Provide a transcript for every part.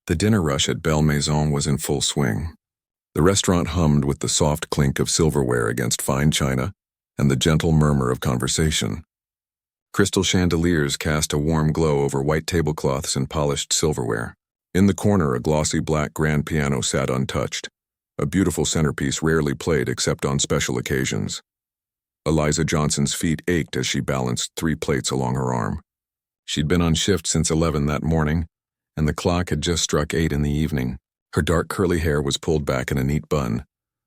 The dinner rush at Belle Maison was in full swing. The restaurant hummed with the soft clink of silverware against fine china and the gentle murmur of conversation. Crystal chandeliers cast a warm glow over white tablecloths and polished silverware. In the corner, a glossy black grand piano sat untouched, a beautiful centerpiece rarely played except on special occasions. Eliza Johnson's feet ached as she balanced 3 plates along her arm. She'd been on shift since 11 that morning, and the clock had just struck 8 in the evening. Her dark curly hair was pulled back in a neat bun,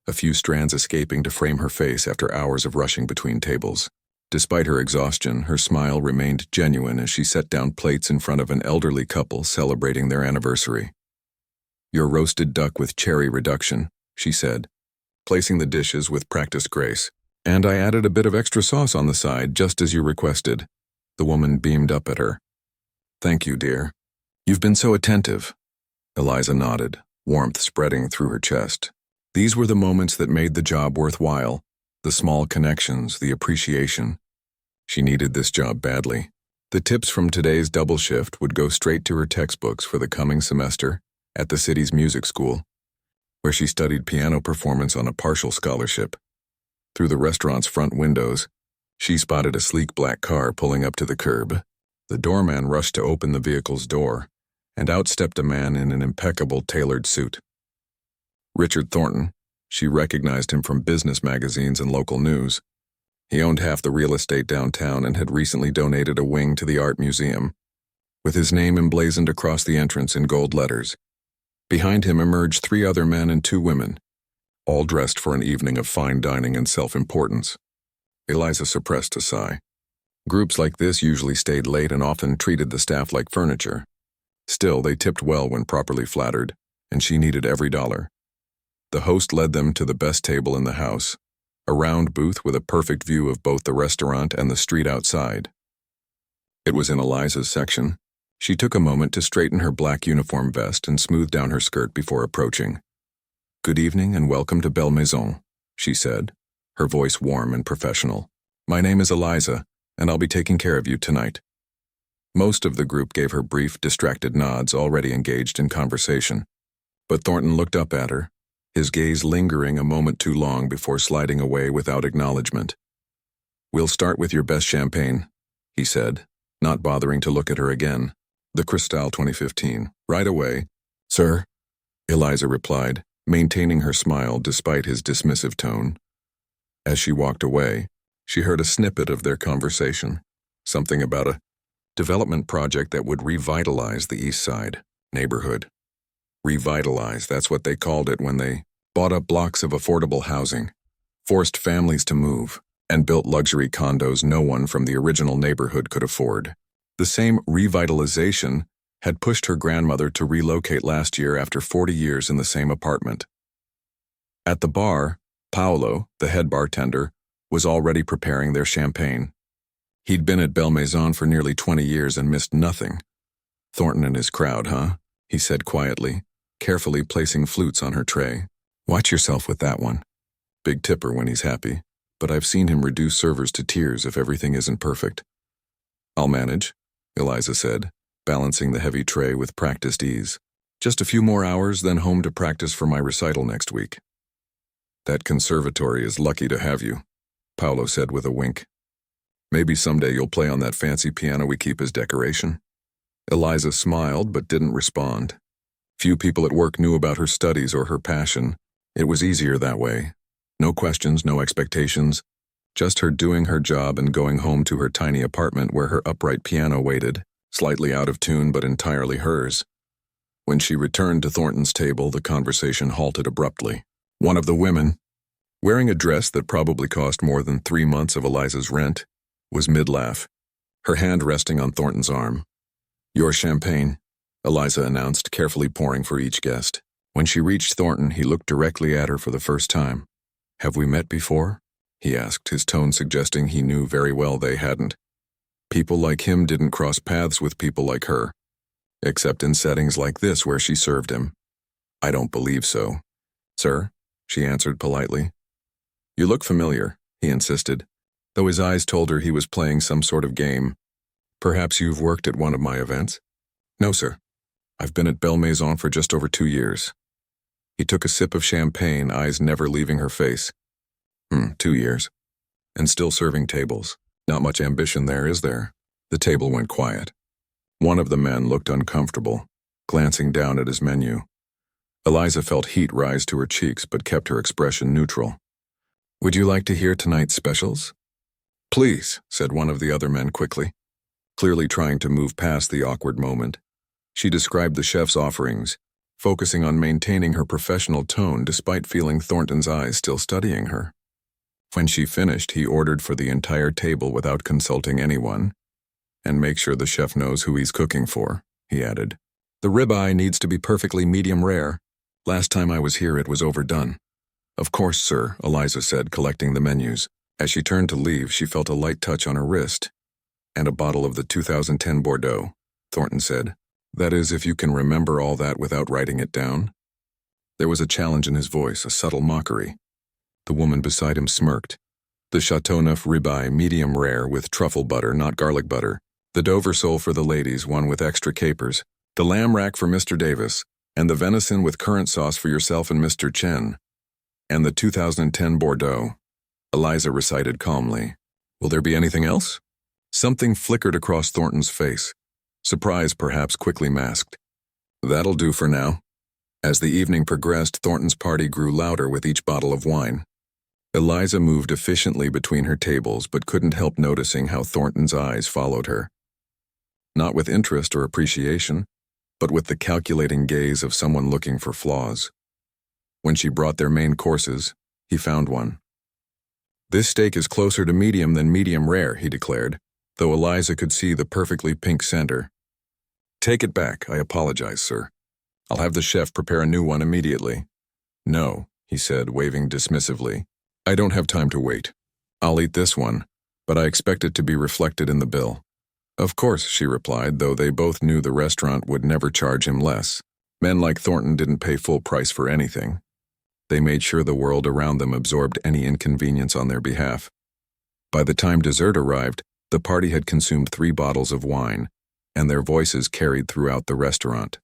a few strands escaping to frame her face after hours of rushing between tables. Despite her exhaustion, her smile remained genuine as she set down plates in front of an elderly couple celebrating their anniversary. "Your roasted duck with cherry reduction," she said, placing the dishes with practiced grace. "And I added a bit of extra sauce on the side, just as you requested." The woman beamed up at her. "Thank you, dear. You've been so attentive." Eliza nodded, warmth spreading through her chest. These were the moments that made the job worthwhile, the small connections, the appreciation. She needed this job badly. The tips from today's double shift would go straight to her textbooks for the coming semester at the city's music school, where she studied piano performance on a partial scholarship. Through the restaurant's front windows, she spotted a sleek black car pulling up to the curb. The doorman rushed to open the vehicle's door, and out stepped a man in an impeccable tailored suit. Richard Thornton. She recognized him from business magazines and local news. He owned half the real estate downtown and had recently donated a wing to the art museum, with his name emblazoned across the entrance in gold letters. Behind him emerged 3 other men and 2 women, all dressed for an evening of fine dining and self-importance. Eliza suppressed a sigh. Groups like this usually stayed late and often treated the staff like furniture. Still, they tipped well when properly flattered, and she needed every dollar. The host led them to the best table in the house, a round booth with a perfect view of both the restaurant and the street outside. It was in Eliza's section. She took a moment to straighten her black uniform vest and smooth down her skirt before approaching. "Good evening and welcome to Belle Maison," she said, her voice warm and professional. "My name is Eliza, and I'll be taking care of you tonight." Most of the group gave her brief, distracted nods, already engaged in conversation. But Thornton looked up at her, his gaze lingering a moment too long before sliding away without acknowledgement. "We'll start with your best champagne," he said, not bothering to look at her again. "The Cristal 2015. Right away." "Sir," Eliza replied, maintaining her smile despite his dismissive tone. As she walked away, she heard a snippet of their conversation, something about a development project that would revitalize the East Side neighborhood. Revitalize, that's what they called it when they bought up blocks of affordable housing, forced families to move, and built luxury condos no one from the original neighborhood could afford. The same revitalization had pushed her grandmother to relocate last year after 40 years in the same apartment. At the bar, Paolo, the head bartender, was already preparing their champagne. He'd been at Belle Maison for nearly 20 years and missed nothing. "Thornton and his crowd, huh?" he said quietly, carefully placing flutes on her tray. "Watch yourself with that one. Big tipper when he's happy, but I've seen him reduce servers to tears if everything isn't perfect." "I'll manage," Eliza said, balancing the heavy tray with practiced ease. "Just a few more hours, then home to practice for my recital next week." "That conservatory is lucky to have you," Paolo said with a wink. "Maybe someday you'll play on that fancy piano we keep as decoration." Eliza smiled but didn't respond. Few people at work knew about her studies or her passion. It was easier that way. No questions, no expectations. Just her doing her job and going home to her tiny apartment where her upright piano waited, slightly out of tune but entirely hers. When she returned to Thornton's table, the conversation halted abruptly. One of the women, wearing a dress that probably cost more than 3 months of Eliza's rent, was mid-laugh, her hand resting on Thornton's arm. "Your champagne," Eliza announced, carefully pouring for each guest. When she reached Thornton, he looked directly at her for the first time. "Have we met before?" he asked, his tone suggesting he knew very well they hadn't. People like him didn't cross paths with people like her, except in settings like this where she served him. "I don't believe so." "Sir," she answered politely. "You look familiar," he insisted, though his eyes told her he was playing some sort of game. "Perhaps you've worked at one of my events?" "No, sir." I've been at Belle Maison for just over 2 years. He took a sip of champagne, eyes never leaving her face. 2 years. And still serving tables. Not much ambition there, is there? The table went quiet. One of the men looked uncomfortable, glancing down at his menu. Eliza felt heat rise to her cheeks but kept her expression neutral. Would you like to hear tonight's specials? Please, said one of the other men quickly, clearly trying to move past the awkward moment. She described the chef's offerings, focusing on maintaining her professional tone despite feeling Thornton's eyes still studying her. When she finished, he ordered for the entire table without consulting anyone. And make sure the chef knows who he's cooking for, he added. The ribeye needs to be perfectly medium rare. Last time I was here it was overdone. Of course, sir, Eliza said, collecting the menus. As she turned to leave, she felt a light touch on her wrist. And a bottle of the 2010 Bordeaux, Thornton said. That is, if you can remember all that without writing it down. There was a challenge in his voice, a subtle mockery. The woman beside him smirked. The Chateauneuf ribeye, medium rare, with truffle butter, not garlic butter. The Dover sole for the ladies, one with extra capers. The lamb rack for Mr. Davis. And the venison with currant sauce for yourself and Mr. Chen. And the 2010 Bordeaux. Eliza recited calmly. Will there be anything else? Something flickered across Thornton's face. Surprise perhaps quickly masked. That'll do for now. As the evening progressed, Thornton's party grew louder with each bottle of wine. Eliza moved efficiently between her tables but couldn't help noticing how Thornton's eyes followed her. Not with interest or appreciation, but with the calculating gaze of someone looking for flaws. When she brought their main courses, he found one. This steak is closer to medium than medium rare, he declared, though Eliza could see the perfectly pink center. Take it back, I apologize, sir. I'll have the chef prepare a new one immediately. No, he said, waving dismissively. I don't have time to wait. I'll eat this one, but I expect it to be reflected in the bill. Of course, she replied, though they both knew the restaurant would never charge him less. Men like Thornton didn't pay full price for anything. They made sure the world around them absorbed any inconvenience on their behalf. By the time dessert arrived, the party had consumed 3 bottles of wine, and their voices carried throughout the restaurant.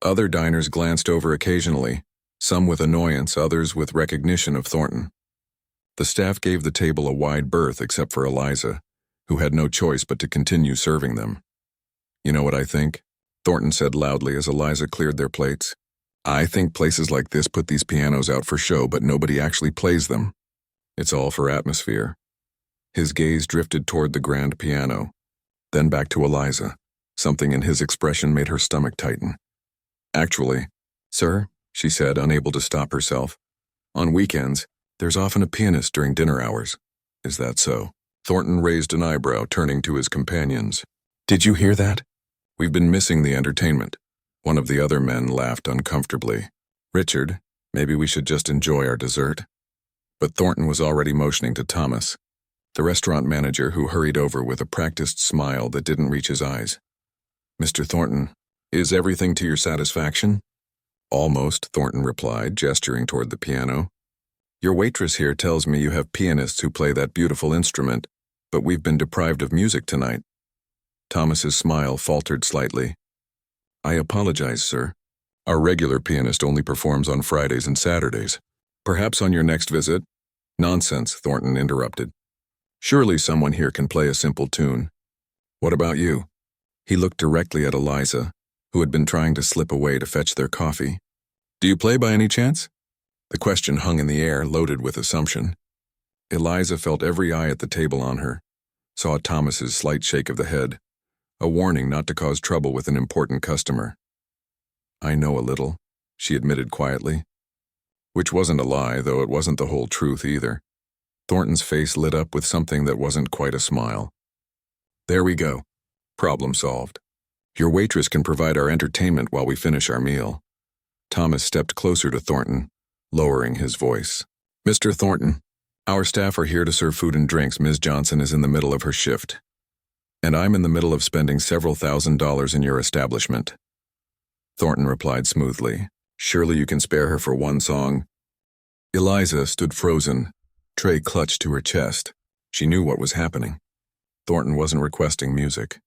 Other diners glanced over occasionally, some with annoyance, others with recognition of Thornton. The staff gave the table a wide berth except for Eliza, who had no choice but to continue serving them. You know what I think? Thornton said loudly as Eliza cleared their plates. I think places like this put these pianos out for show, but nobody actually plays them. It's all for atmosphere. His gaze drifted toward the grand piano, then back to Eliza. Something in his expression made her stomach tighten. Actually, sir, she said, unable to stop herself, on weekends, there's often a pianist during dinner hours. Is that so? Thornton raised an eyebrow, turning to his companions. Did you hear that? We've been missing the entertainment. One of the other men laughed uncomfortably. Richard, maybe we should just enjoy our dessert. But Thornton was already motioning to Thomas, the restaurant manager, who hurried over with a practiced smile that didn't reach his eyes. Mr. Thornton, is everything to your satisfaction? Almost, Thornton replied, gesturing toward the piano. Your waitress here tells me you have pianists who play that beautiful instrument, but we've been deprived of music tonight. Thomas's smile faltered slightly. I apologize, sir. Our regular pianist only performs on Fridays and Saturdays. Perhaps on your next visit? Nonsense, Thornton interrupted. Surely someone here can play a simple tune. What about you? He looked directly at Eliza, who had been trying to slip away to fetch their coffee. Do you play by any chance? The question hung in the air, loaded with assumption. Eliza felt every eye at the table on her, saw Thomas's slight shake of the head, a warning not to cause trouble with an important customer. I know a little, she admitted quietly. Which wasn't a lie, though it wasn't the whole truth either. Thornton's face lit up with something that wasn't quite a smile. There we go. Problem solved. Your waitress can provide our entertainment while we finish our meal. Thomas stepped closer to Thornton, lowering his voice. Mr. Thornton, our staff are here to serve food and drinks. Ms. Johnson is in the middle of her shift. And I'm in the middle of spending several $1,000s in your establishment. Thornton replied smoothly. Surely you can spare her for one song. Eliza stood frozen, tray clutched to her chest. She knew what was happening. Thornton wasn't requesting music.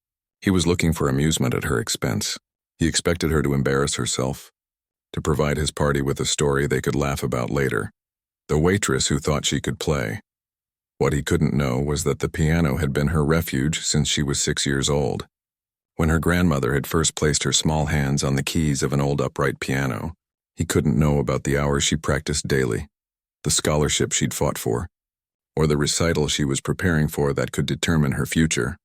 He was looking for amusement at her expense. He expected her to embarrass herself, to provide his party with a story they could laugh about later. The waitress who thought she could play. What he couldn't know was that the piano had been her refuge since she was 6 years old. When her grandmother had first placed her small hands on the keys of an old upright piano, he couldn't know about the hours she practiced daily, the scholarship she'd fought for, or the recital she was preparing for that could determine her future.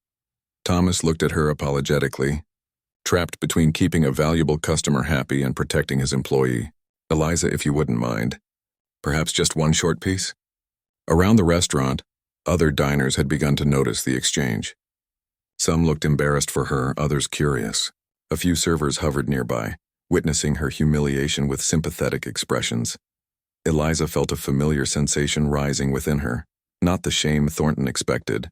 Thomas looked at her apologetically, trapped between keeping a valuable customer happy and protecting his employee. "Eliza, if you wouldn't mind. Perhaps just one short piece?" Around the restaurant, other diners had begun to notice the exchange. Some looked embarrassed for her, others curious. A few servers hovered nearby, witnessing her humiliation with sympathetic expressions. Eliza felt a familiar sensation rising within her, not the shame Thornton expected,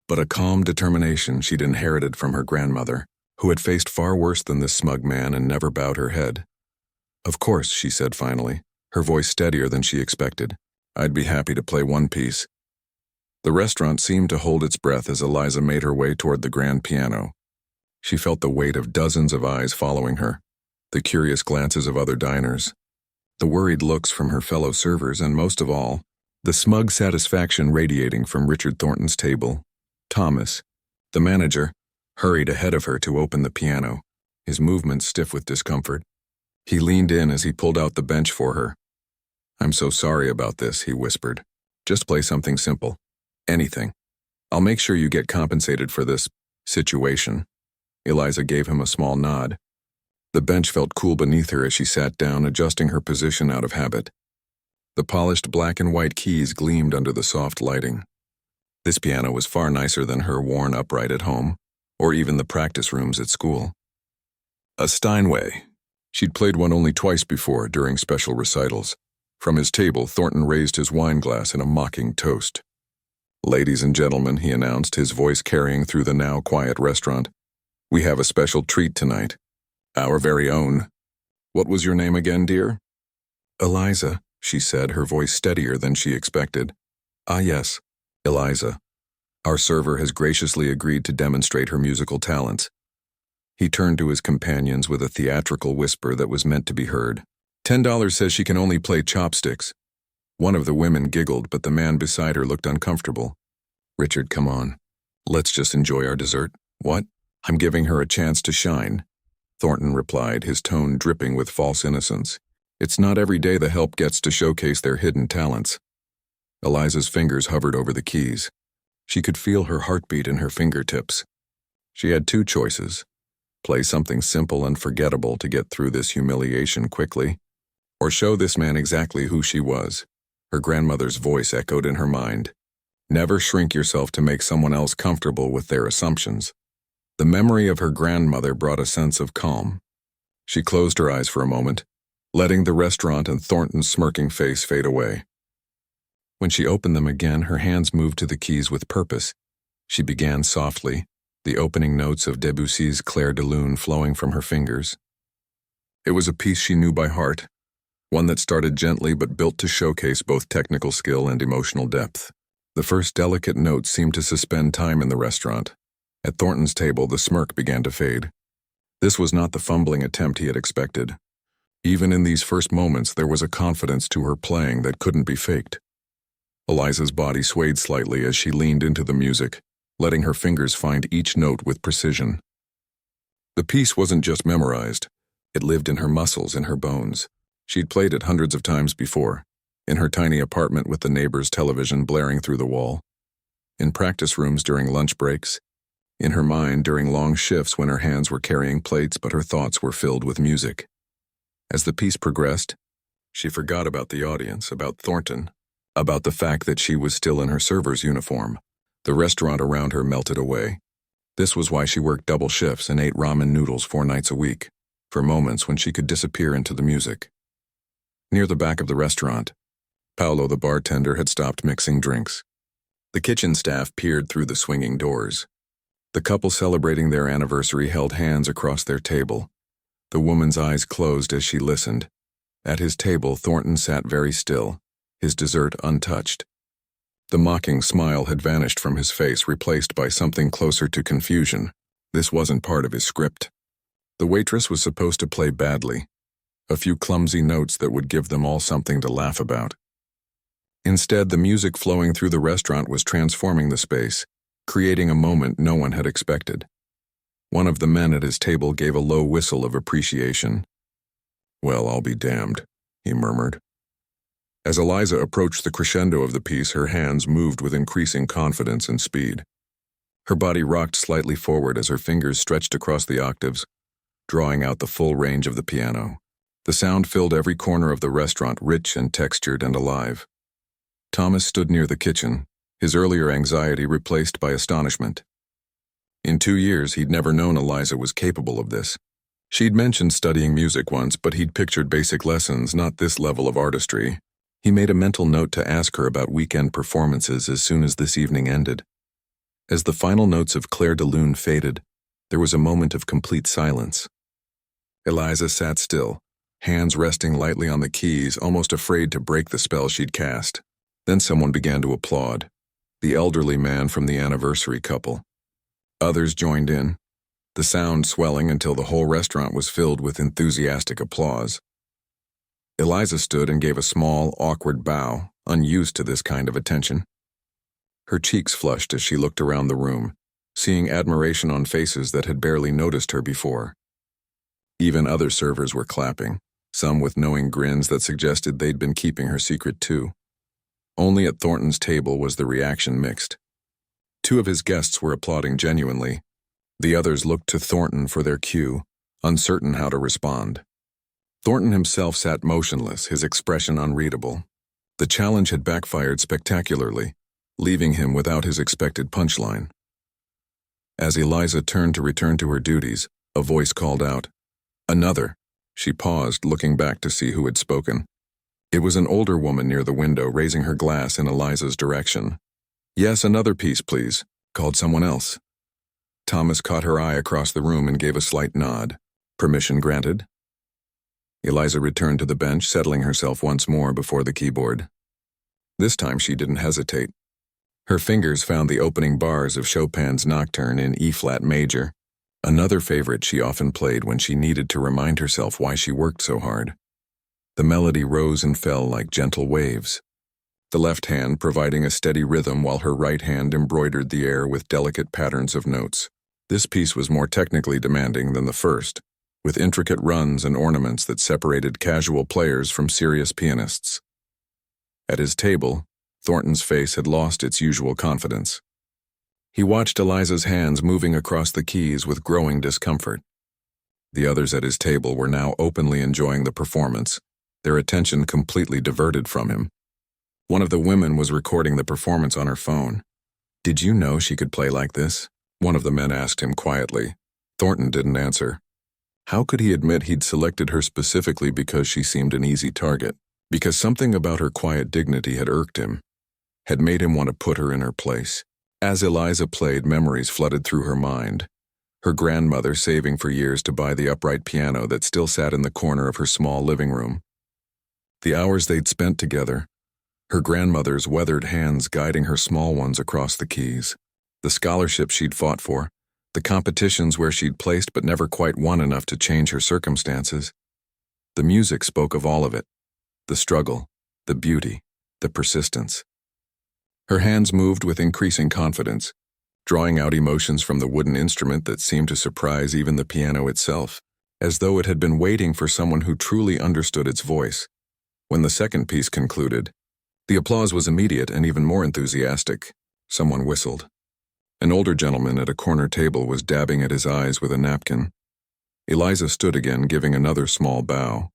but a calm determination she'd inherited from her grandmother, who had faced far worse than this smug man and never bowed her head. "Of course," she said finally, her voice steadier than she expected. "I'd be happy to play one piece." The restaurant seemed to hold its breath as Eliza made her way toward the grand piano. She felt the weight of dozens of eyes following her, the curious glances of other diners, the worried looks from her fellow servers, and most of all, the smug satisfaction radiating from Richard Thornton's table. Thomas, the manager, hurried ahead of her to open the piano, his movements stiff with discomfort. He leaned in as he pulled out the bench for her. "I'm so sorry about this," he whispered. "Just play something simple. Anything. I'll make sure you get compensated for this situation." Eliza gave him a small nod. The bench felt cool beneath her as she sat down, adjusting her position out of habit. The polished black and white keys gleamed under the soft lighting. This piano was far nicer than her worn upright at home, or even the practice rooms at school. A Steinway. She'd played one only twice before, during special recitals. From his table, Thornton raised his wine glass in a mocking toast. "Ladies and gentlemen," he announced, his voice carrying through the now quiet restaurant, "we have a special treat tonight. Our very own. What was your name again, dear?" "Eliza," she said, her voice steadier than she expected. "Ah, yes, Eliza. Our server has graciously agreed to demonstrate her musical talents." He turned to his companions with a theatrical whisper that was meant to be heard. $10 says she can only play chopsticks." One of the women giggled, but the man beside her looked uncomfortable. "Richard, come on. Let's just enjoy our dessert." "What? I'm giving her a chance to shine," Thornton replied, his tone dripping with false innocence. "It's not every day the help gets to showcase their hidden talents." Eliza's fingers hovered over the keys. She could feel her heartbeat in her fingertips. She had two choices: play something simple and forgettable to get through this humiliation quickly, or show this man exactly who she was. Her grandmother's voice echoed in her mind. Never shrink yourself to make someone else comfortable with their assumptions. The memory of her grandmother brought a sense of calm. She closed her eyes for a moment, letting the restaurant and Thornton's smirking face fade away. When she opened them again, her hands moved to the keys with purpose. She began softly, the opening notes of Debussy's Clair de Lune flowing from her fingers. It was a piece she knew by heart, one that started gently but built to showcase both technical skill and emotional depth. The first delicate notes seemed to suspend time in the restaurant. At Thornton's table, the smirk began to fade. This was not the fumbling attempt he had expected. Even in these first moments, there was a confidence to her playing that couldn't be faked. Eliza's body swayed slightly as she leaned into the music, letting her fingers find each note with precision. The piece wasn't just memorized. It lived in her muscles, in her bones. She'd played it hundreds of times before, in her tiny apartment with the neighbor's television blaring through the wall, in practice rooms during lunch breaks, in her mind during long shifts when her hands were carrying plates but her thoughts were filled with music. As the piece progressed, she forgot about the audience, about Thornton, about the fact that she was still in her server's uniform. The restaurant around her melted away. This was why she worked double shifts and ate ramen noodles 4 nights a week, for moments when she could disappear into the music. Near the back of the restaurant, Paolo the bartender had stopped mixing drinks. The kitchen staff peered through the swinging doors. The couple celebrating their anniversary held hands across their table. The woman's eyes closed as she listened. At his table, Thornton sat very still, his dessert untouched. The mocking smile had vanished from his face, replaced by something closer to confusion. This wasn't part of his script. The waitress was supposed to play badly, a few clumsy notes that would give them all something to laugh about. Instead, the music flowing through the restaurant was transforming the space, creating a moment no one had expected. One of the men at his table gave a low whistle of appreciation. "Well, I'll be damned," he murmured. As Eliza approached the crescendo of the piece, her hands moved with increasing confidence and speed. Her body rocked slightly forward as her fingers stretched across the octaves, drawing out the full range of the piano. The sound filled every corner of the restaurant, rich and textured and alive. Thomas stood near the kitchen, his earlier anxiety replaced by astonishment. In 2 years, he'd never known Eliza was capable of this. She'd mentioned studying music once, but he'd pictured basic lessons, not this level of artistry. He made a mental note to ask her about weekend performances as soon as this evening ended. As the final notes of Clair de Lune faded, there was a moment of complete silence. Eliza sat still, hands resting lightly on the keys, almost afraid to break the spell she'd cast. Then someone began to applaud, the elderly man from the anniversary couple. Others joined in, the sound swelling until the whole restaurant was filled with enthusiastic applause. Eliza stood and gave a small, awkward bow, unused to this kind of attention. Her cheeks flushed as she looked around the room, seeing admiration on faces that had barely noticed her before. Even other servers were clapping, some with knowing grins that suggested they'd been keeping her secret too. Only at Thornton's table was the reaction mixed. 2 of his guests were applauding genuinely. The others looked to Thornton for their cue, uncertain how to respond. Thornton himself sat motionless, his expression unreadable. The challenge had backfired spectacularly, leaving him without his expected punchline. As Eliza turned to return to her duties, a voice called out, "Another." She paused, looking back to see who had spoken. It was an older woman near the window, raising her glass in Eliza's direction. "Yes, another piece, please," called someone else. Thomas caught her eye across the room and gave a slight nod. "Permission granted?" Eliza returned to the bench, settling herself once more before the keyboard. This time she didn't hesitate. Her fingers found the opening bars of Chopin's Nocturne in E-flat major, another favorite she often played when she needed to remind herself why she worked so hard. The melody rose and fell like gentle waves, the left hand providing a steady rhythm while her right hand embroidered the air with delicate patterns of notes. This piece was more technically demanding than the first, with intricate runs and ornaments that separated casual players from serious pianists. At his table, Thornton's face had lost its usual confidence. He watched Eliza's hands moving across the keys with growing discomfort. The others at his table were now openly enjoying the performance, their attention completely diverted from him. One of the women was recording the performance on her phone. "Did you know she could play like this?" one of the men asked him quietly. Thornton didn't answer. How could he admit he'd selected her specifically because she seemed an easy target? Because something about her quiet dignity had irked him, had made him want to put her in her place. As Eliza played, memories flooded through her mind. Her grandmother saving for years to buy the upright piano that still sat in the corner of her small living room. The hours they'd spent together, her grandmother's weathered hands guiding her small ones across the keys. The scholarship she'd fought for, the competitions where she'd placed but never quite won enough to change her circumstances. The music spoke of all of it, the struggle, the beauty, the persistence. Her hands moved with increasing confidence, drawing out emotions from the wooden instrument that seemed to surprise even the piano itself, as though it had been waiting for someone who truly understood its voice. When the second piece concluded, the applause was immediate and even more enthusiastic. Someone whistled. An older gentleman at a corner table was dabbing at his eyes with a napkin. Eliza stood again, giving another small bow.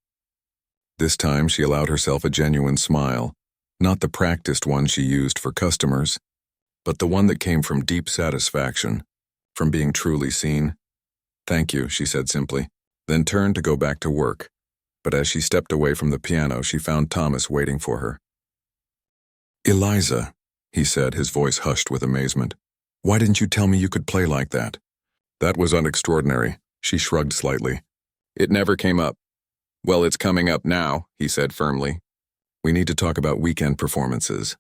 This time she allowed herself a genuine smile, not the practiced one she used for customers, but the one that came from deep satisfaction, from being truly seen. "Thank you," she said simply, then turned to go back to work. But as she stepped away from the piano, she found Thomas waiting for her. "Eliza," he said, his voice hushed with amazement. "Why didn't you tell me you could play like that?" "That was unextraordinary," she shrugged slightly. "It never came up." "Well, it's coming up now," he said firmly. "We need to talk about weekend performances.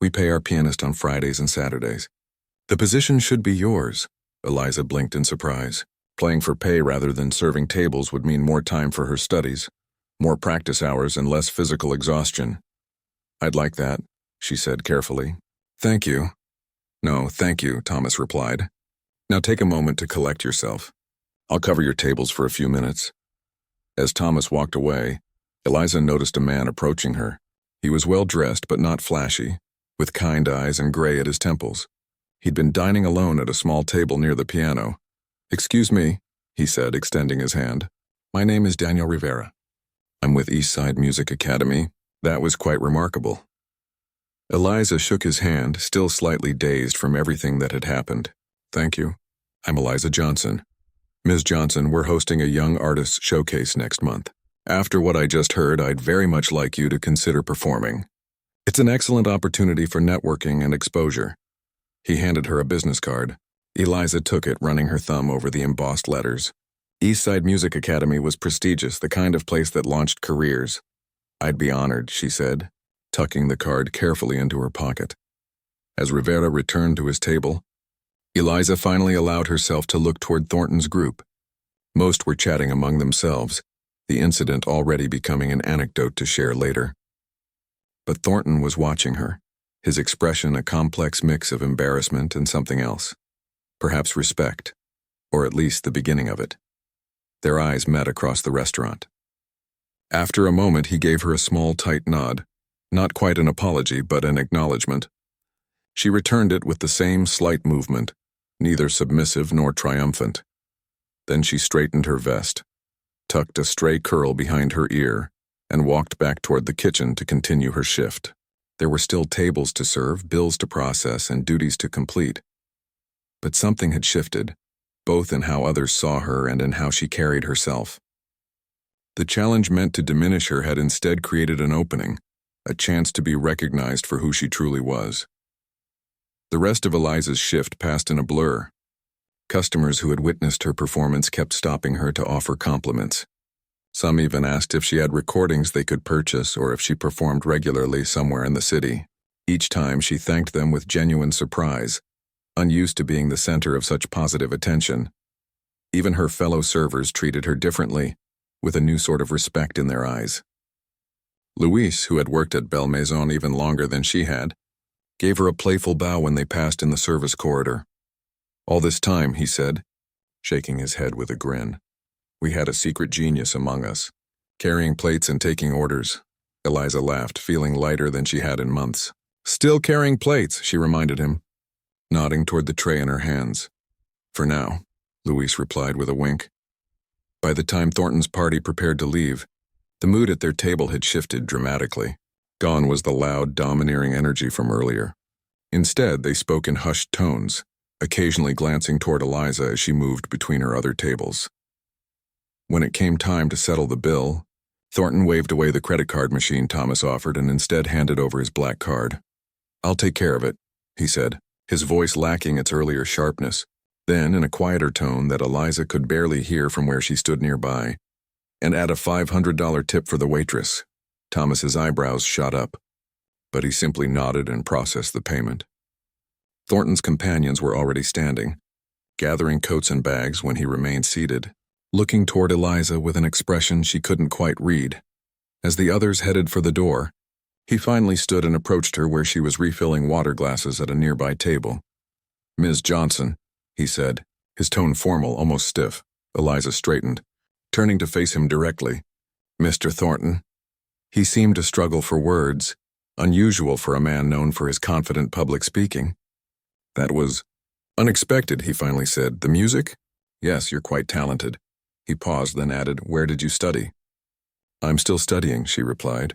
We pay our pianist on Fridays and Saturdays." "The position should be yours." Eliza blinked in surprise. Playing for pay rather than serving tables would mean more time for her studies, more practice hours, and less physical exhaustion. "I'd like that," she said carefully. "Thank you." "No, thank you," Thomas replied. "Now take a moment to collect yourself. I'll cover your tables for a few minutes." As Thomas walked away, Eliza noticed a man approaching her. He was well-dressed but not flashy, with kind eyes and gray at his temples. He'd been dining alone at a small table near the piano. "Excuse me," he said, extending his hand. "My name is Daniel Rivera. I'm with Eastside Music Academy." That was quite remarkable. Eliza shook his hand, still slightly dazed from everything that had happened. "Thank you. I'm Eliza Johnson. Ms. Johnson, we're hosting a young artists showcase next month. After what I just heard, I'd very much like you to consider performing. It's an excellent opportunity for networking and exposure." He handed her a business card. Eliza took it, running her thumb over the embossed letters. Eastside Music Academy was prestigious, the kind of place that launched careers. "I'd be honored," she said, tucking the card carefully into her pocket. As Rivera returned to his table, Eliza finally allowed herself to look toward Thornton's group. Most were chatting among themselves, the incident already becoming an anecdote to share later. But Thornton was watching her, his expression a complex mix of embarrassment and something else. Perhaps respect, or at least the beginning of it. Their eyes met across the restaurant. After a moment, he gave her a small, tight nod, not quite an apology, but an acknowledgement. She returned it with the same slight movement, neither submissive nor triumphant. Then she straightened her vest, tucked a stray curl behind her ear, and walked back toward the kitchen to continue her shift. There were still tables to serve, bills to process, and duties to complete. But something had shifted, both in how others saw her and in how she carried herself. The challenge meant to diminish her had instead created an opening, a chance to be recognized for who she truly was. The rest of Eliza's shift passed in a blur. Customers who had witnessed her performance kept stopping her to offer compliments. Some even asked if she had recordings they could purchase or if she performed regularly somewhere in the city. Each time she thanked them with genuine surprise, unused to being the center of such positive attention. Even her fellow servers treated her differently, with a new sort of respect in their eyes. Luis, who had worked at Belle Maison even longer than she had, gave her a playful bow when they passed in the service corridor. "All this time," he said, shaking his head with a grin, "we had a secret genius among us, carrying plates and taking orders." Eliza laughed, feeling lighter than she had in months. "Still carrying plates," she reminded him, nodding toward the tray in her hands. "For now," Luis replied with a wink. By the time Thornton's party prepared to leave, the mood at their table had shifted dramatically. Gone was the loud, domineering energy from earlier. Instead, they spoke in hushed tones, occasionally glancing toward Eliza as she moved between her other tables. When it came time to settle the bill, Thornton waved away the credit card machine Thomas offered and instead handed over his black card. "I'll take care of it," he said, his voice lacking its earlier sharpness. Then, in a quieter tone that Eliza could barely hear from where she stood nearby, "And add a $500 tip for the waitress." Thomas's eyebrows shot up, but he simply nodded and processed the payment. Thornton's companions were already standing, gathering coats and bags when he remained seated, looking toward Eliza with an expression she couldn't quite read. As the others headed for the door, he finally stood and approached her where she was refilling water glasses at a nearby table. "Ms. Johnson," he said, his tone formal, almost stiff. Eliza straightened, turning to face him directly. "Mr. Thornton." He seemed to struggle for words, unusual for a man known for his confident public speaking. "That was unexpected," he finally said. "The music? Yes, you're quite talented." He paused, then added, "Where did you study?" "I'm still studying," she replied.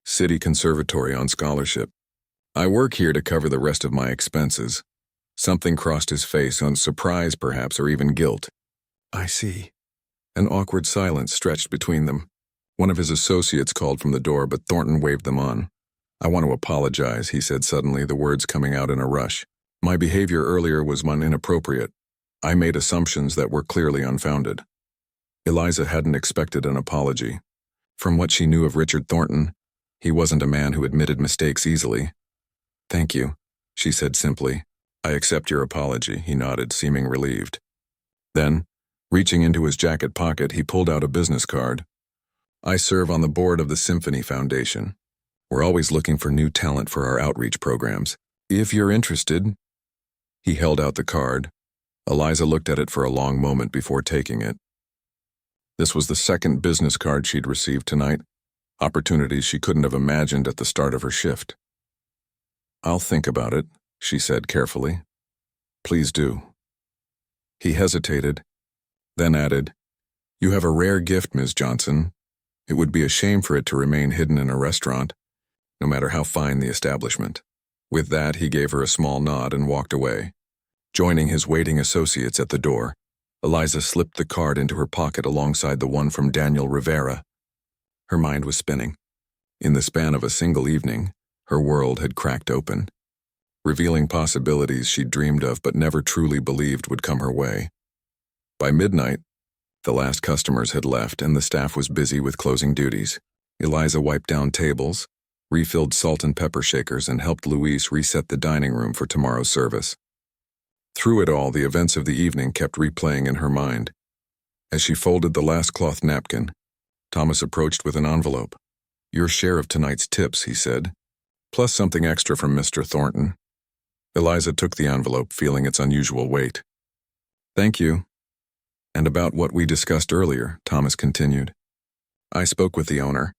"City Conservatory on scholarship. I work here to cover the rest of my expenses." Something crossed his face, on surprise perhaps, or even guilt. "I see." An awkward silence stretched between them. One of his associates called from the door, but Thornton waved them on. "I want to apologize," he said suddenly, the words coming out in a rush. "My behavior earlier was inappropriate. I made assumptions that were clearly unfounded." Eliza hadn't expected an apology. From what she knew of Richard Thornton, he wasn't a man who admitted mistakes easily. "Thank you," she said simply. "I accept your apology," he nodded, seeming relieved. Then, Reaching into his jacket pocket, he pulled out a business card. I serve on the board of the Symphony Foundation. We're always looking for new talent for our outreach programs. If you're interested. He held out the card. Eliza looked at it for a long moment before taking it. This was the second business card she'd received tonight, opportunities she couldn't have imagined at the start of her shift. I'll think about it, she said carefully. Please do. He hesitated, then added, You have a rare gift, Ms. Johnson. It would be a shame for it to remain hidden in a restaurant, no matter how fine the establishment. With that, he gave her a small nod and walked away. Joining his waiting associates at the door, Eliza slipped the card into her pocket alongside the one from Daniel Rivera. Her mind was spinning. In the span of a single evening, her world had cracked open, revealing possibilities she'd dreamed of but never truly believed would come her way. By midnight, the last customers had left and the staff was busy with closing duties. Eliza wiped down tables, refilled salt and pepper shakers, and helped Luis reset the dining room for tomorrow's service. Through it all, the events of the evening kept replaying in her mind. As she folded the last cloth napkin, Thomas approached with an envelope. Your share of tonight's tips, he said, plus something extra from Mr. Thornton. Eliza took the envelope, feeling its unusual weight. Thank you. And about what we discussed earlier, Thomas continued. I spoke with the owner,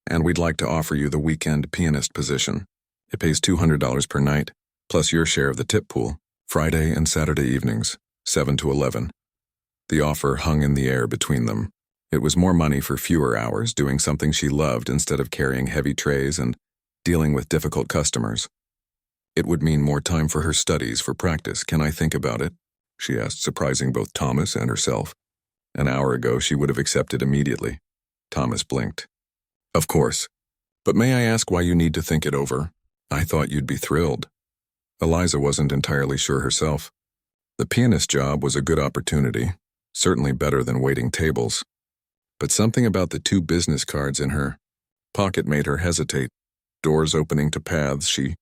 and we'd like to offer you the weekend pianist position. It pays $200 per night, plus your share of the tip pool, Friday and Saturday evenings, 7 to 11. The offer hung in the air between them. It was more money for fewer hours, doing something she loved instead of carrying heavy trays and dealing with difficult customers. It would mean more time for her studies for practice. Can I think about it? She asked, surprising both Thomas and herself. An hour ago, she would have accepted immediately. Thomas blinked. Of course. But may I ask why you need to think it over? I thought you'd be thrilled. Eliza wasn't entirely sure herself. The pianist job was a good opportunity, certainly better than waiting tables. But something about the two business cards in her pocket made her hesitate, doors opening to paths she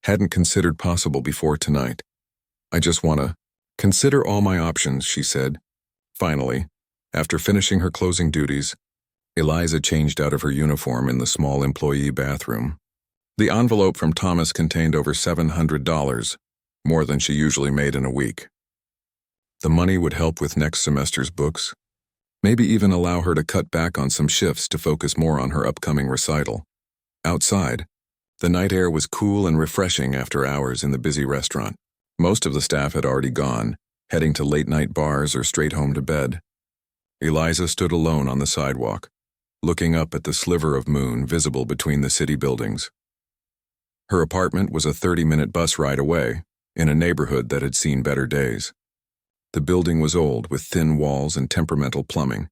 hadn't considered possible before tonight. I just want to consider all my options, she said. Finally, after finishing her closing duties, Eliza changed out of her uniform in the small employee bathroom. The envelope from Thomas contained over $700, more than she usually made in a week. The money would help with next semester's books, maybe even allow her to cut back on some shifts to focus more on her upcoming recital. Outside, the night air was cool and refreshing after hours in the busy restaurant. Most of the staff had already gone, heading to late-night bars or straight home to bed. Eliza stood alone on the sidewalk, looking up at the sliver of moon visible between the city buildings. Her apartment was a 30-minute bus ride away, in a neighborhood that had seen better days. The building was old, with thin walls and temperamental plumbing,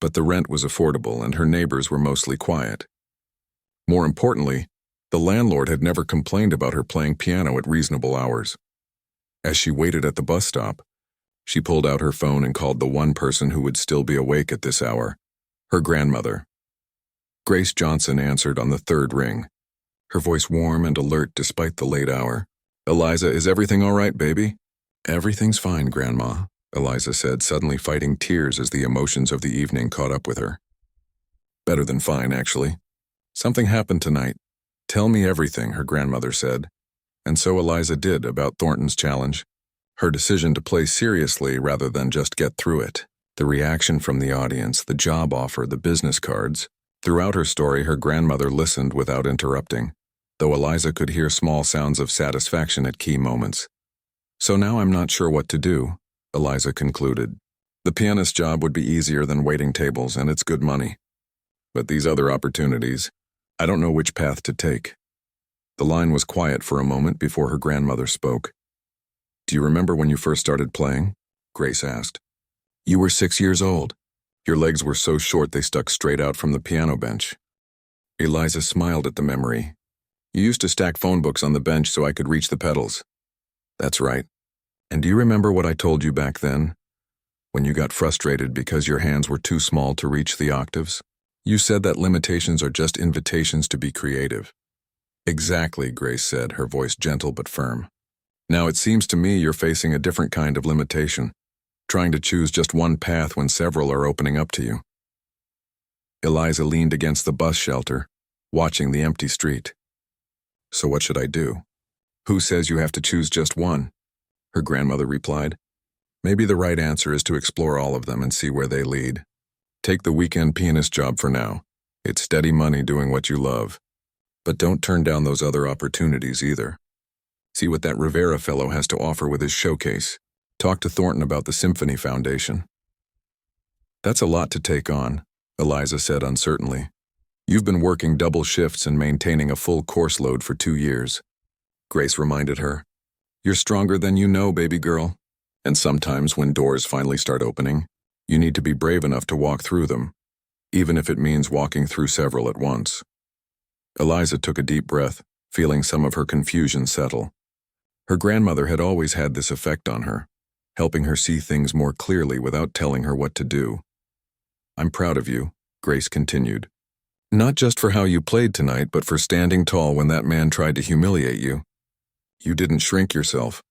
but the rent was affordable and her neighbors were mostly quiet. More importantly, the landlord had never complained about her playing piano at reasonable hours. As she waited at the bus stop, she pulled out her phone and called the one person who would still be awake at this hour, her grandmother. Grace Johnson answered on the third ring, her voice warm and alert despite the late hour. Eliza, is everything all right, baby? Everything's fine, Grandma, Eliza said, suddenly fighting tears as the emotions of the evening caught up with her. Better than fine, actually. Something happened tonight. Tell me everything, her grandmother said. And so Eliza did about Thornton's challenge. Her decision to play seriously rather than just get through it. The reaction from the audience, the job offer, the business cards. Throughout her story, her grandmother listened without interrupting, though Eliza could hear small sounds of satisfaction at key moments. So now I'm not sure what to do, Eliza concluded. The pianist job would be easier than waiting tables, and it's good money. But these other opportunities, I don't know which path to take. The line was quiet for a moment before her grandmother spoke. Do you remember when you first started playing? Grace asked. You were 6 years old. Your legs were so short they stuck straight out from the piano bench. Eliza smiled at the memory. You used to stack phone books on the bench so I could reach the pedals. That's right. And do you remember what I told you back then? When you got frustrated because your hands were too small to reach the octaves? You said that limitations are just invitations to be creative. Exactly, Grace said, her voice gentle but firm. Now it seems to me you're facing a different kind of limitation. trying to choose just one path when several are opening up to you. Eliza leaned against the bus shelter, watching the empty street. So what should I do? Who says you have to choose just one? Her grandmother replied. Maybe the right answer is to explore all of them and see where they lead. Take the weekend pianist job for now. It's steady money doing what you love. But don't turn down those other opportunities either. See what that Rivera fellow has to offer with his showcase. Talk to Thornton about the Symphony Foundation. That's a lot to take on, Eliza said uncertainly. You've been working double shifts and maintaining a full course load for 2 years. Grace reminded her. You're stronger than you know, baby girl. And sometimes when doors finally start opening, you need to be brave enough to walk through them, even if it means walking through several at once. Eliza took a deep breath, feeling some of her confusion settle. Her grandmother had always had this effect on her, helping her see things more clearly without telling her what to do. I'm proud of you, Grace continued. Not just for how you played tonight, but for standing tall when that man tried to humiliate you. You didn't shrink yourself.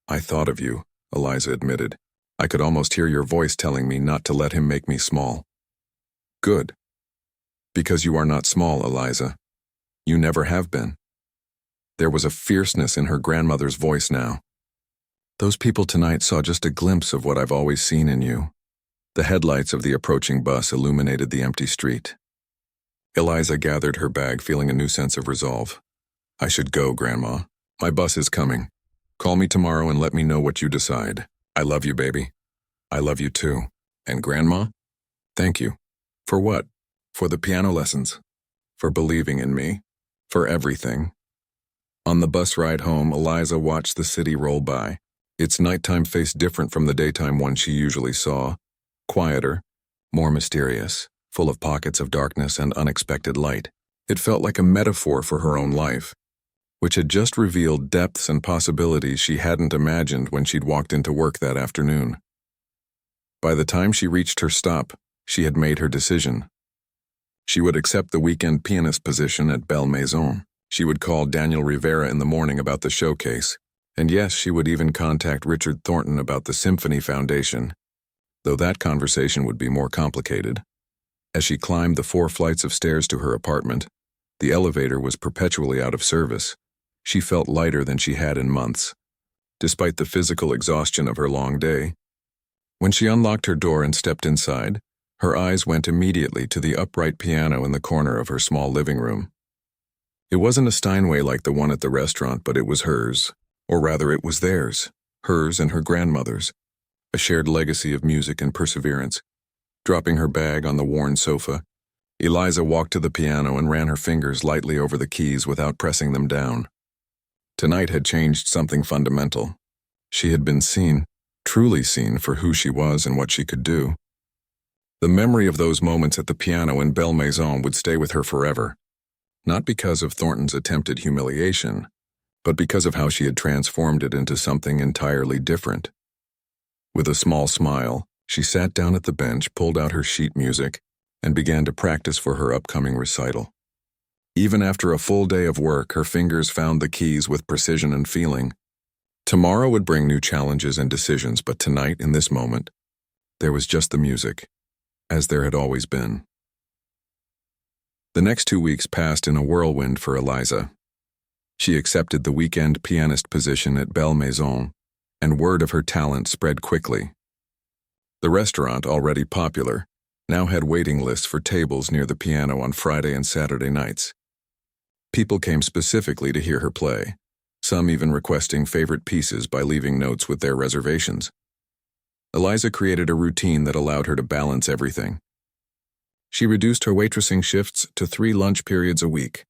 I thought of you, Eliza admitted. I could almost hear your voice telling me not to let him make me small. Good. Because you are not small, Eliza. You never have been. There was a fierceness in her grandmother's voice now. Those people tonight saw just a glimpse of what I've always seen in you. The headlights of the approaching bus illuminated the empty street. Eliza gathered her bag, feeling a new sense of resolve. I should go, Grandma. My bus is coming. Call me tomorrow and let me know what you decide. I love you, baby. I love you too. And Grandma? Thank you. For what? For the piano lessons. For believing in me. For everything. On the bus ride home, Eliza watched the city roll by. Its nighttime face different from the daytime one she usually saw. Quieter, more mysterious, full of pockets of darkness and unexpected light. It felt like a metaphor for her own life, which had just revealed depths and possibilities she hadn't imagined when she'd walked into work that afternoon. By the time she reached her stop, she had made her decision. She would accept the weekend pianist position at Belle Maison. She would call Daniel Rivera in the morning about the showcase. And yes, she would even contact Richard Thornton about the Symphony Foundation, though that conversation would be more complicated. As she climbed the 4 flights of stairs to her apartment, the elevator was perpetually out of service. She felt lighter than she had in months, despite the physical exhaustion of her long day. When she unlocked her door and stepped inside, her eyes went immediately to the upright piano in the corner of her small living room. It wasn't a Steinway like the one at the restaurant, but it was hers. Or rather, it was theirs, hers and her grandmother's, a shared legacy of music and perseverance. Dropping her bag on the worn sofa, Eliza walked to the piano and ran her fingers lightly over the keys without pressing them down. Tonight had changed something fundamental. She had been seen, truly seen for who she was and what she could do. The memory of those moments at the piano in Belle Maison would stay with her forever, not because of Thornton's attempted humiliation, but because of how she had transformed it into something entirely different. With a small smile, she sat down at the bench, pulled out her sheet music, and began to practice for her upcoming recital. Even after a full day of work, her fingers found the keys with precision and feeling. Tomorrow would bring new challenges and decisions, but tonight, in this moment, there was just the music, as there had always been. The next 2 weeks passed in a whirlwind for Eliza. She accepted the weekend pianist position at Belle Maison, and word of her talent spread quickly. The restaurant, already popular, now had waiting lists for tables near the piano on Friday and Saturday nights. People came specifically to hear her play, some even requesting favorite pieces by leaving notes with their reservations. Eliza created a routine that allowed her to balance everything. She reduced her waitressing shifts to 3 lunch periods a week,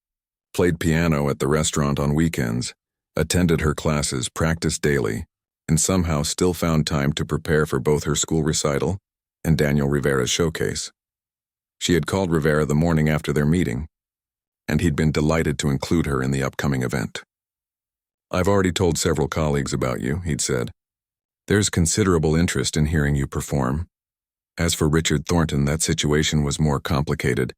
played piano at the restaurant on weekends, attended her classes, practiced daily, and somehow still found time to prepare for both her school recital and Daniel Rivera's showcase. She had called Rivera the morning after their meeting, and he'd been delighted to include her in the upcoming event. I've already told several colleagues about you, he'd said. There's considerable interest in hearing you perform. As for Richard Thornton, that situation was more complicated.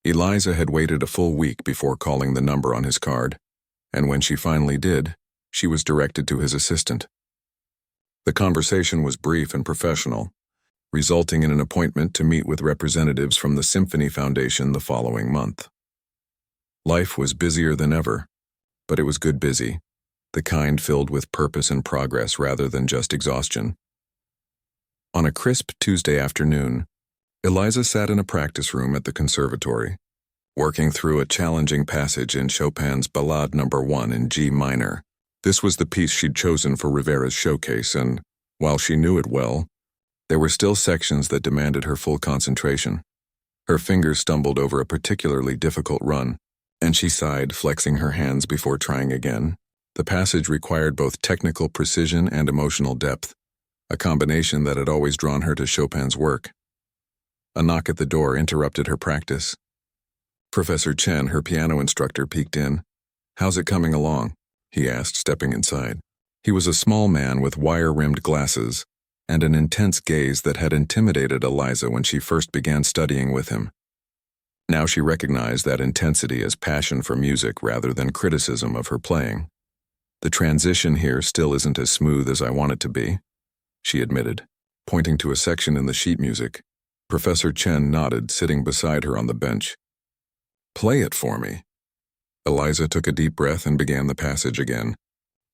Eliza had waited a full week before calling the number on his card, and when she finally did, she was directed to his assistant. The conversation was brief and professional, resulting in an appointment to meet with representatives from the Symphony Foundation the following month. Life was busier than ever, but it was good busy, the kind filled with purpose and progress rather than just exhaustion. On a crisp Tuesday afternoon, Eliza sat in a practice room at the conservatory, working through a challenging passage in Chopin's Ballade No. 1 in G minor. This was the piece she'd chosen for Rivera's showcase, and, while she knew it well, there were still sections that demanded her full concentration. Her fingers stumbled over a particularly difficult run, and she sighed, flexing her hands before trying again. The passage required both technical precision and emotional depth, a combination that had always drawn her to Chopin's work. A knock at the door interrupted her practice. Professor Chen, her piano instructor, peeked in. "How's it coming along?" he asked, stepping inside. He was a small man with wire-rimmed glasses and an intense gaze that had intimidated Eliza when she first began studying with him. Now she recognized that intensity as passion for music rather than criticism of her playing. "The transition here still isn't as smooth as I want it to be," she admitted, pointing to a section in the sheet music. Professor Chen nodded, sitting beside her on the bench. "Play it for me." Eliza took a deep breath and began the passage again.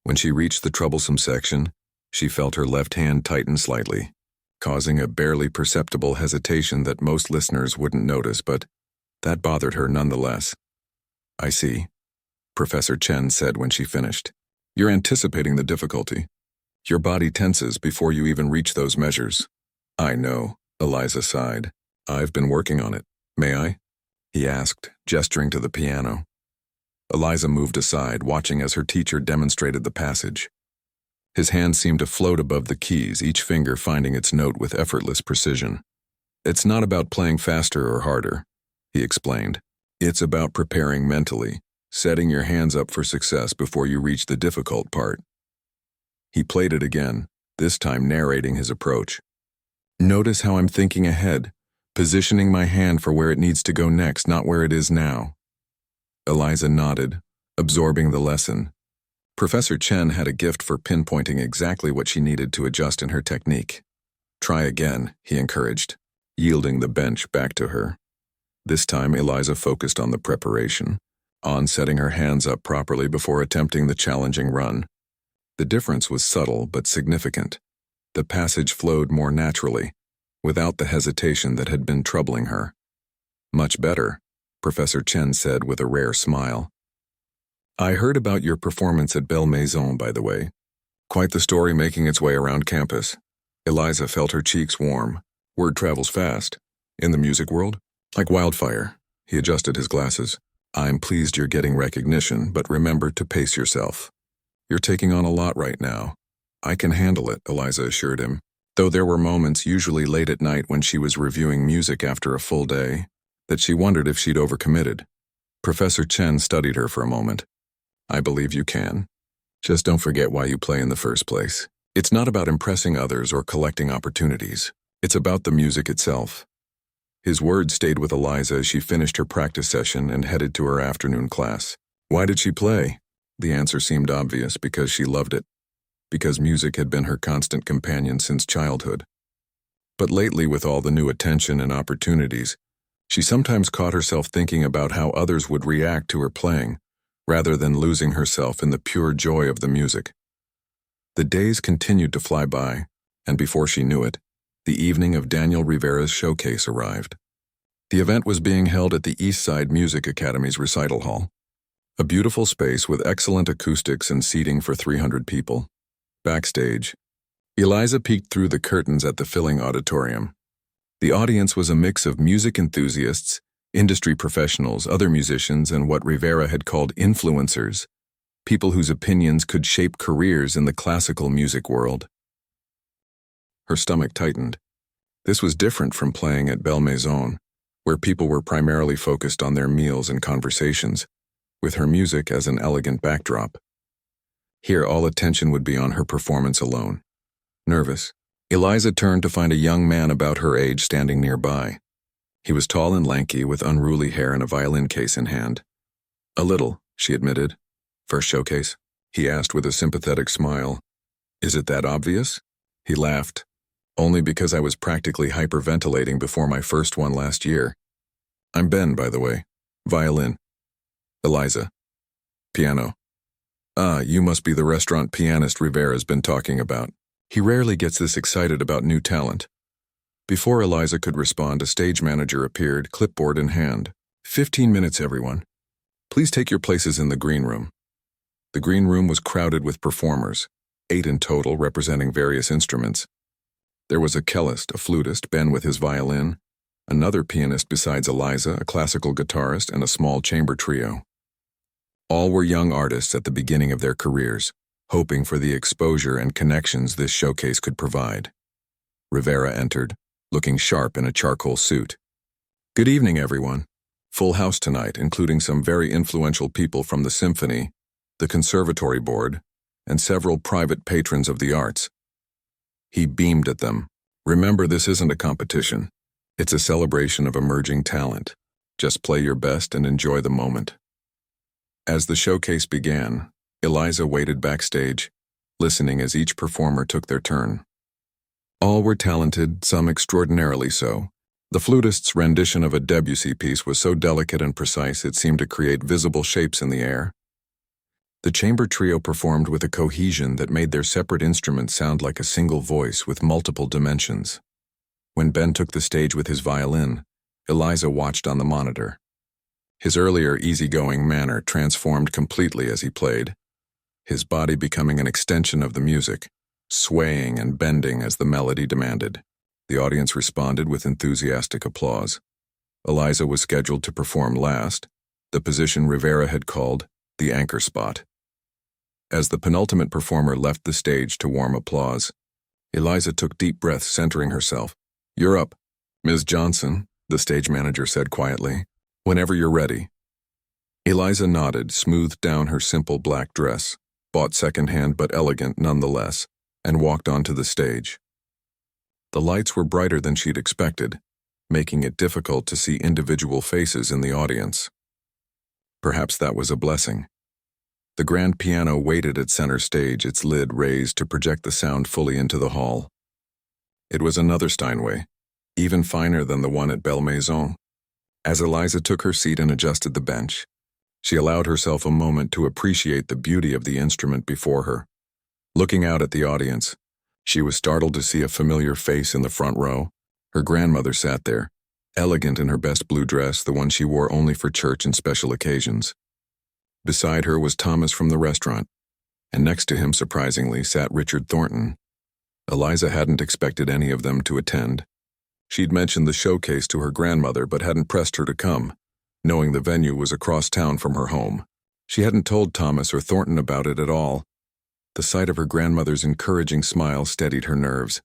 When she reached the troublesome section, she felt her left hand tighten slightly, causing a barely perceptible hesitation that most listeners wouldn't notice, but that bothered her nonetheless. "I see," Professor Chen said when she finished. "You're anticipating the difficulty. Your body tenses before you even reach those measures." "I know," Eliza sighed. "I've been working on it. May I?" he asked, gesturing to the piano. Eliza moved aside, watching as her teacher demonstrated the passage. His hand seemed to float above the keys, each finger finding its note with effortless precision. "It's not about playing faster or harder," he explained. "It's about preparing mentally, setting your hands up for success before you reach the difficult part." He played it again, this time narrating his approach. "Notice how I'm thinking ahead, positioning my hand for where it needs to go next, not where it is now." Eliza nodded, absorbing the lesson. Professor Chen had a gift for pinpointing exactly what she needed to adjust in her technique. "Try again," he encouraged, yielding the bench back to her. This time Eliza focused on the preparation, on setting her hands up properly before attempting the challenging run. The difference was subtle but significant. The passage flowed more naturally, without the hesitation that had been troubling her. "Much better," Professor Chen said with a rare smile. "I heard about your performance at Belle Maison, by the way. Quite the story making its way around campus." Eliza felt her cheeks warm. "Word travels fast. In the music world? Like wildfire." He adjusted his glasses. "I'm pleased you're getting recognition, but remember to pace yourself. You're taking on a lot right now." "I can handle it," Eliza assured him, though there were moments, usually late at night when she was reviewing music after a full day, that she wondered if she'd overcommitted. Professor Chen studied her for a moment. "I believe you can. Just don't forget why you play in the first place. It's not about impressing others or collecting opportunities. It's about the music itself." His words stayed with Eliza as she finished her practice session and headed to her afternoon class. Why did she play? The answer seemed obvious: because she loved it. Because music had been her constant companion since childhood. But lately, with all the new attention and opportunities, she sometimes caught herself thinking about how others would react to her playing, rather than losing herself in the pure joy of the music. The days continued to fly by, and before she knew it, the evening of Daniel Rivera's showcase arrived. The event was being held at the East Side Music Academy's recital hall, a beautiful space with excellent acoustics and seating for 300 people. Backstage, Eliza peeked through the curtains at the filling auditorium. The audience was a mix of music enthusiasts, industry professionals, other musicians, and what Rivera had called influencers, people whose opinions could shape careers in the classical music world. Her stomach tightened. This was different from playing at Belle Maison, where people were primarily focused on their meals and conversations, with her music as an elegant backdrop. Here, all attention would be on her performance alone. Nervous, Eliza turned to find a young man about her age standing nearby. He was tall and lanky, with unruly hair and a violin case in hand. "A little," she admitted. "First showcase?" he asked with a sympathetic smile. "Is it that obvious?" He laughed. Only because I was practically hyperventilating before my first one last year. I'm Ben, by the way. Violin. Eliza. Piano. Ah, you must be the restaurant pianist Rivera's been talking about. He rarely gets this excited about new talent. Before Eliza could respond, a stage manager appeared, clipboard in hand. 15 minutes, everyone. Please take your places in the green room. The green room was crowded with performers, 8 in total representing various instruments. There was a cellist, a flutist, Ben with his violin, another pianist besides Eliza, a classical guitarist, and a small chamber trio. All were young artists at the beginning of their careers, hoping for the exposure and connections this showcase could provide. Rivera entered, looking sharp in a charcoal suit. Good evening, everyone. Full house tonight, including some very influential people from the symphony, the conservatory board, and several private patrons of the arts. He beamed at them. Remember, this isn't a competition. It's a celebration of emerging talent. Just play your best and enjoy the moment. As the showcase began, Eliza waited backstage, listening as each performer took their turn. All were talented, some extraordinarily so. The flutist's rendition of a Debussy piece was so delicate and precise it seemed to create visible shapes in the air. The chamber trio performed with a cohesion that made their separate instruments sound like a single voice with multiple dimensions. When Ben took the stage with his violin, Eliza watched on the monitor. His earlier easygoing manner transformed completely as he played, his body becoming an extension of the music, swaying and bending as the melody demanded. The audience responded with enthusiastic applause. Eliza was scheduled to perform last, the position Rivera had called the anchor spot. As the penultimate performer left the stage to warm applause, Eliza took deep breaths, centering herself. You're up, Ms. Johnson, the stage manager said quietly. Whenever you're ready. Eliza nodded, smoothed down her simple black dress, bought secondhand but elegant nonetheless, and walked onto the stage. The lights were brighter than she'd expected, making it difficult to see individual faces in the audience. Perhaps that was a blessing. The grand piano waited at center stage, its lid raised to project the sound fully into the hall. It was another Steinway, even finer than the one at Belle Maison. As Eliza took her seat and adjusted the bench, she allowed herself a moment to appreciate the beauty of the instrument before her. Looking out at the audience, she was startled to see a familiar face in the front row. Her grandmother sat there, elegant in her best blue dress, the one she wore only for church and special occasions. Beside her was Thomas from the restaurant, and next to him, surprisingly, sat Richard Thornton. Eliza hadn't expected any of them to attend. She'd mentioned the showcase to her grandmother but hadn't pressed her to come, knowing the venue was across town from her home. She hadn't told Thomas or Thornton about it at all. The sight of her grandmother's encouraging smile steadied her nerves.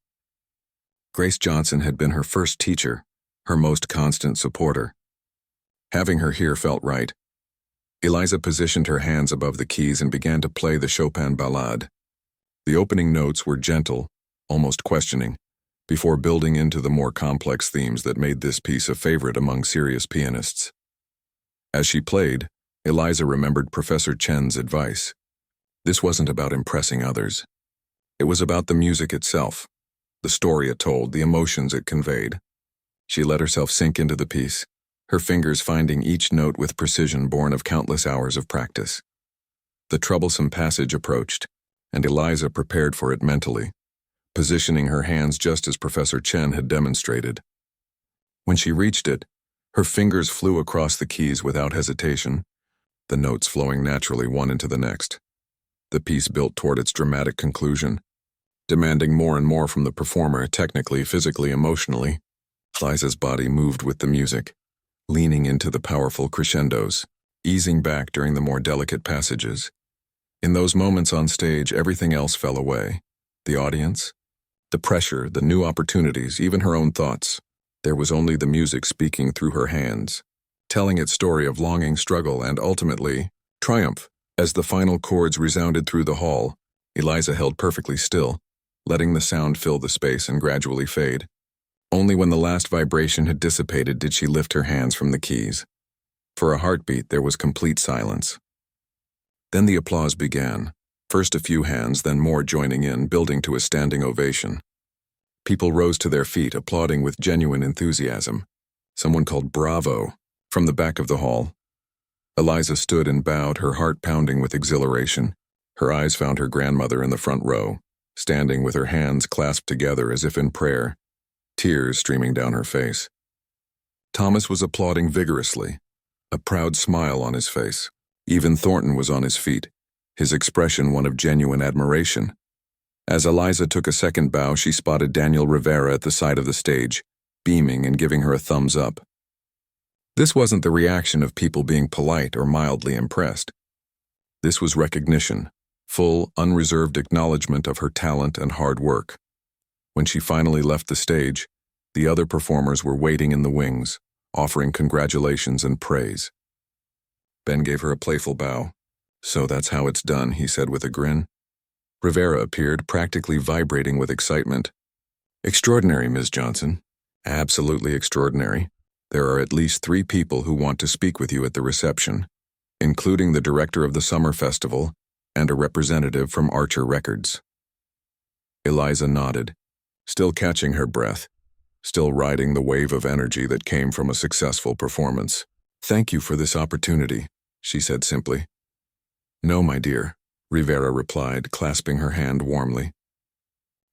Grace Johnson had been her first teacher, her most constant supporter. Having her here felt right. Eliza positioned her hands above the keys and began to play the Chopin ballade. The opening notes were gentle, almost questioning, before building into the more complex themes that made this piece a favorite among serious pianists. As she played, Eliza remembered Professor Chen's advice. This wasn't about impressing others. It was about the music itself, the story it told, the emotions it conveyed. She let herself sink into the piece, her fingers finding each note with precision born of countless hours of practice. The troublesome passage approached, and Eliza prepared for it mentally, positioning her hands just as Professor Chen had demonstrated. When she reached it, her fingers flew across the keys without hesitation, the notes flowing naturally one into the next. The piece built toward its dramatic conclusion, demanding more and more from the performer, technically, physically, emotionally. Eliza's body moved with the music, leaning into the powerful crescendos, easing back during the more delicate passages. In those moments on stage, everything else fell away. The audience, the pressure, the new opportunities, even her own thoughts. There was only the music speaking through her hands, telling its story of longing, struggle, and ultimately, triumph. As the final chords resounded through the hall, Eliza held perfectly still, letting the sound fill the space and gradually fade. Only when the last vibration had dissipated did she lift her hands from the keys. For a heartbeat, there was complete silence. Then the applause began, first a few hands, then more joining in, building to a standing ovation. People rose to their feet, applauding with genuine enthusiasm. Someone called "Bravo" from the back of the hall. Eliza stood and bowed, her heart pounding with exhilaration. Her eyes found her grandmother in the front row, standing with her hands clasped together as if in prayer, tears streaming down her face. Thomas was applauding vigorously, a proud smile on his face. Even Thornton was on his feet, his expression one of genuine admiration. As Eliza took a second bow, she spotted Daniel Rivera at the side of the stage, beaming and giving her a thumbs up. This wasn't the reaction of people being polite or mildly impressed. This was recognition, full, unreserved acknowledgement of her talent and hard work. When she finally left the stage, the other performers were waiting in the wings, offering congratulations and praise. Ben gave her a playful bow. "So that's how it's done," he said with a grin. Rivera appeared, practically vibrating with excitement. "Extraordinary, Ms. Johnson. Absolutely extraordinary. There are at least 3 people who want to speak with you at the reception, including the director of the summer festival and a representative from Archer Records." Eliza nodded, still catching her breath, still riding the wave of energy that came from a successful performance. "Thank you for this opportunity," she said simply. "No, my dear," Rivera replied, clasping her hand warmly.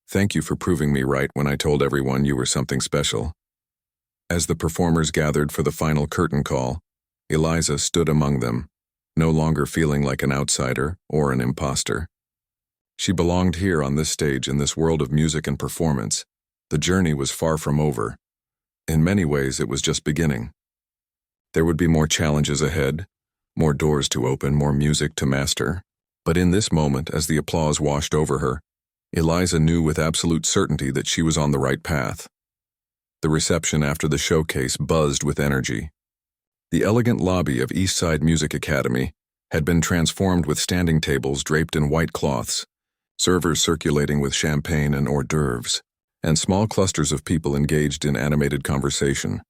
"Thank you for proving me right when I told everyone you were something special." As the performers gathered for the final curtain call, Eliza stood among them, no longer feeling like an outsider or an imposter. She belonged here on this stage in this world of music and performance. The journey was far from over. In many ways, it was just beginning. There would be more challenges ahead, more doors to open, more music to master. But in this moment, as the applause washed over her, Eliza knew with absolute certainty that she was on the right path. The reception after the showcase buzzed with energy. The elegant lobby of Eastside Music Academy had been transformed with standing tables draped in white cloths, servers circulating with champagne and hors d'oeuvres, and small clusters of people engaged in animated conversation.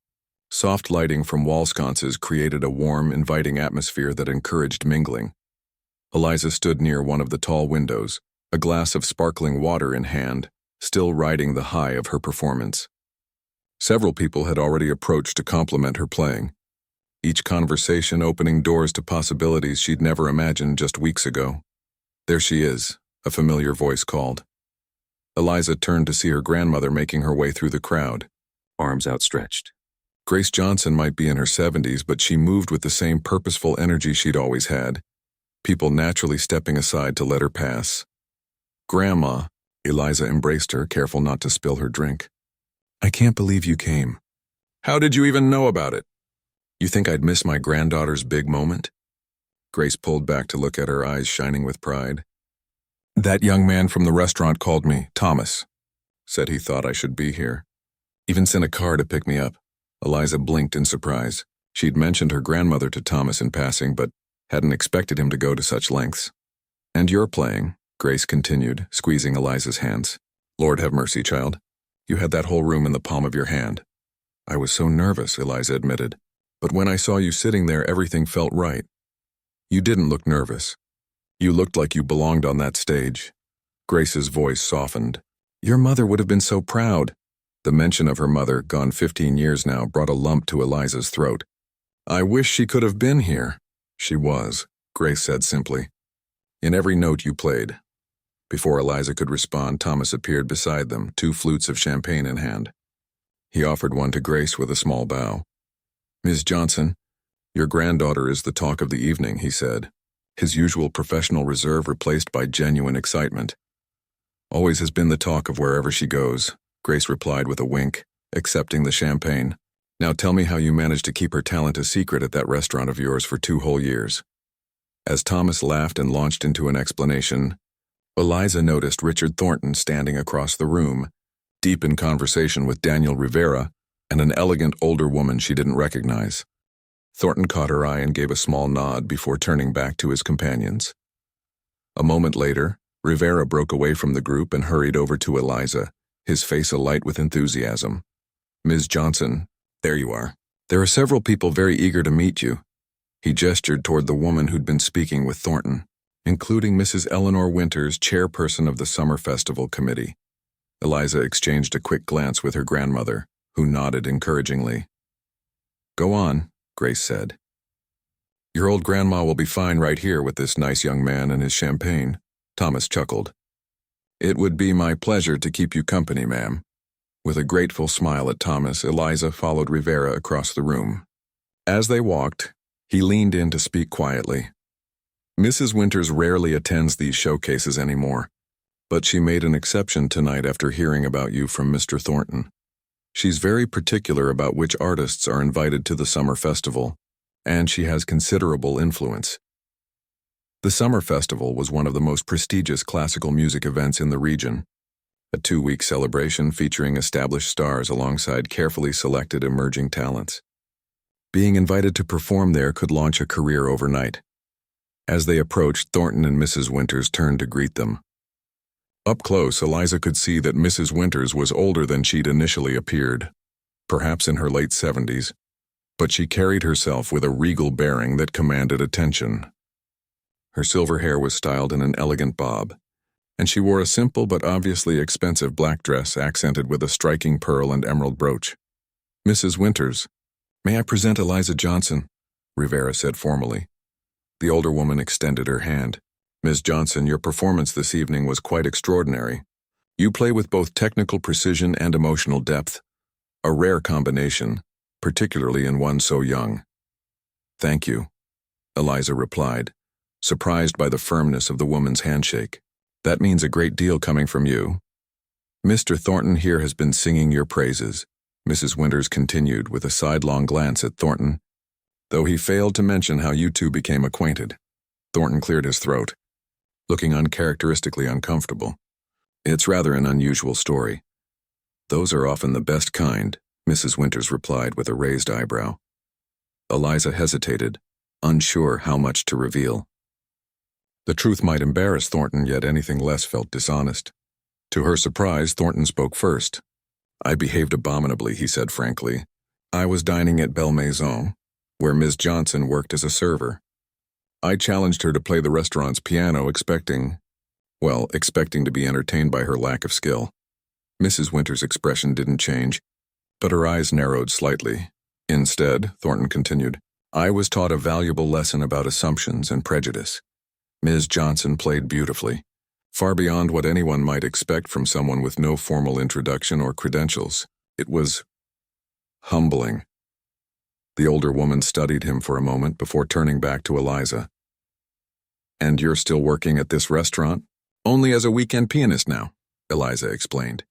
Soft lighting from wall sconces created a warm, inviting atmosphere that encouraged mingling. Eliza stood near one of the tall windows, a glass of sparkling water in hand, still riding the high of her performance. Several people had already approached to compliment her playing, each conversation opening doors to possibilities she'd never imagined just weeks ago. "There she is," a familiar voice called. Eliza turned to see her grandmother making her way through the crowd, arms outstretched. Grace Johnson might be in her 70s, but she moved with the same purposeful energy she'd always had, people naturally stepping aside to let her pass. "Grandma," Eliza embraced her, careful not to spill her drink. "I can't believe you came." "How did you even know about it?" "You think I'd miss my granddaughter's big moment?" Grace pulled back to look at her, eyes shining with pride. "That young man from the restaurant called me, Thomas. Said he thought I should be here. Even sent a car to pick me up." Eliza blinked in surprise. She'd mentioned her grandmother to Thomas in passing, but hadn't expected him to go to such lengths. "And you're playing," Grace continued, squeezing Eliza's hands. "Lord have mercy, child. You had that whole room in the palm of your hand." "I was so nervous," Eliza admitted. "But when I saw you sitting there, everything felt right." "You didn't look nervous. You looked like you belonged on that stage." Grace's voice softened. "Your mother would have been so proud." The mention of her mother, gone 15 years now, brought a lump to Eliza's throat. "I wish she could have been here." "She was," Grace said simply. "In every note you played." Before Eliza could respond, Thomas appeared beside them, 2 flutes of champagne in hand. He offered one to Grace with a small bow. "Ms. Johnson, your granddaughter is the talk of the evening," he said, his usual professional reserve replaced by genuine excitement. "Always has been the talk of wherever she goes," Grace replied with a wink, accepting the champagne. "Now tell me how you managed to keep her talent a secret at that restaurant of yours for 2 whole years." As Thomas laughed and launched into an explanation, Eliza noticed Richard Thornton standing across the room, deep in conversation with Daniel Rivera and an elegant older woman she didn't recognize. Thornton caught her eye and gave a small nod before turning back to his companions. A moment later, Rivera broke away from the group and hurried over to Eliza, his face alight with enthusiasm. "Ms. Johnson, there you are. There are several people very eager to meet you." He gestured toward the woman who'd been speaking with Thornton, including Mrs. Eleanor Winters, chairperson of the Summer Festival Committee. Eliza exchanged a quick glance with her grandmother, who nodded encouragingly. "Go on," Grace said. "Your old grandma will be fine right here with this nice young man and his champagne," Thomas chuckled. "It would be my pleasure to keep you company, ma'am." With a grateful smile at Thomas, Eliza followed Rivera across the room. As they walked, he leaned in to speak quietly. "Mrs. Winters rarely attends these showcases anymore, but she made an exception tonight after hearing about you from Mr. Thornton. She's very particular about which artists are invited to the summer festival, and she has considerable influence." The summer festival was one of the most prestigious classical music events in the region, a 2-week celebration featuring established stars alongside carefully selected emerging talents. Being invited to perform there could launch a career overnight. As they approached, Thornton and Mrs. Winters turned to greet them. Up close, Eliza could see that Mrs. Winters was older than she'd initially appeared, perhaps in her late 70s, but she carried herself with a regal bearing that commanded attention. Her silver hair was styled in an elegant bob, and she wore a simple but obviously expensive black dress accented with a striking pearl and emerald brooch. "Mrs. Winters, may I present Eliza Johnson?" Rivera said formally. The older woman extended her hand. "Ms. Johnson, your performance this evening was quite extraordinary. You play with both technical precision and emotional depth, a rare combination, particularly in one so young." "Thank you," Eliza replied, surprised by the firmness of the woman's handshake. "That means a great deal coming from you. Mr. Thornton here has been singing your praises," Mrs. Winters continued with a sidelong glance at Thornton, "though he failed to mention how you two became acquainted." Thornton cleared his throat, looking uncharacteristically uncomfortable. "It's rather an unusual story." "Those are often the best kind," Mrs. Winters replied with a raised eyebrow. Eliza hesitated, unsure how much to reveal. The truth might embarrass Thornton, yet anything less felt dishonest. To her surprise, Thornton spoke first. "I behaved abominably," he said frankly. "I was dining at Belle Maison, where Ms. Johnson worked as a server. I challenged her to play the restaurant's piano, expecting to be entertained by her lack of skill." Mrs. Winters' expression didn't change, but her eyes narrowed slightly. "Instead," Thornton continued, "I was taught a valuable lesson about assumptions and prejudice. Ms. Johnson played beautifully, far beyond what anyone might expect from someone with no formal introduction or credentials. It was humbling." The older woman studied him for a moment before turning back to Eliza. "And you're still working at this restaurant?" "Only as a weekend pianist now," Eliza explained.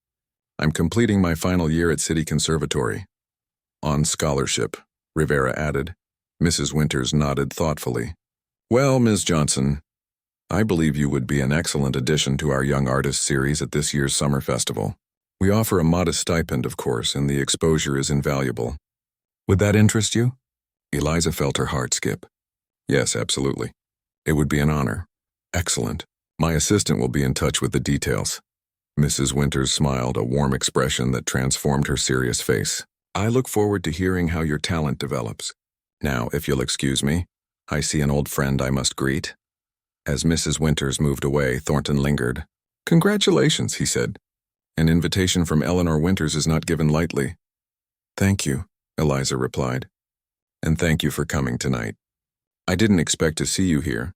"I'm completing my final year at City Conservatory." "On scholarship," Rivera added. Mrs. Winters nodded thoughtfully. "Well, Ms. Johnson, I believe you would be an excellent addition to our Young Artists series at this year's summer festival. We offer a modest stipend, of course, and the exposure is invaluable. Would that interest you?" Eliza felt her heart skip. "Yes, absolutely. It would be an honor." "Excellent. My assistant will be in touch with the details." Mrs. Winters smiled, a warm expression that transformed her serious face. "I look forward to hearing how your talent develops. Now, if you'll excuse me, I see an old friend I must greet." As Mrs. Winters moved away, Thornton lingered. "Congratulations," he said. "An invitation from Eleanor Winters is not given lightly." "Thank you," Eliza replied. "And thank you for coming tonight. I didn't expect to see you here."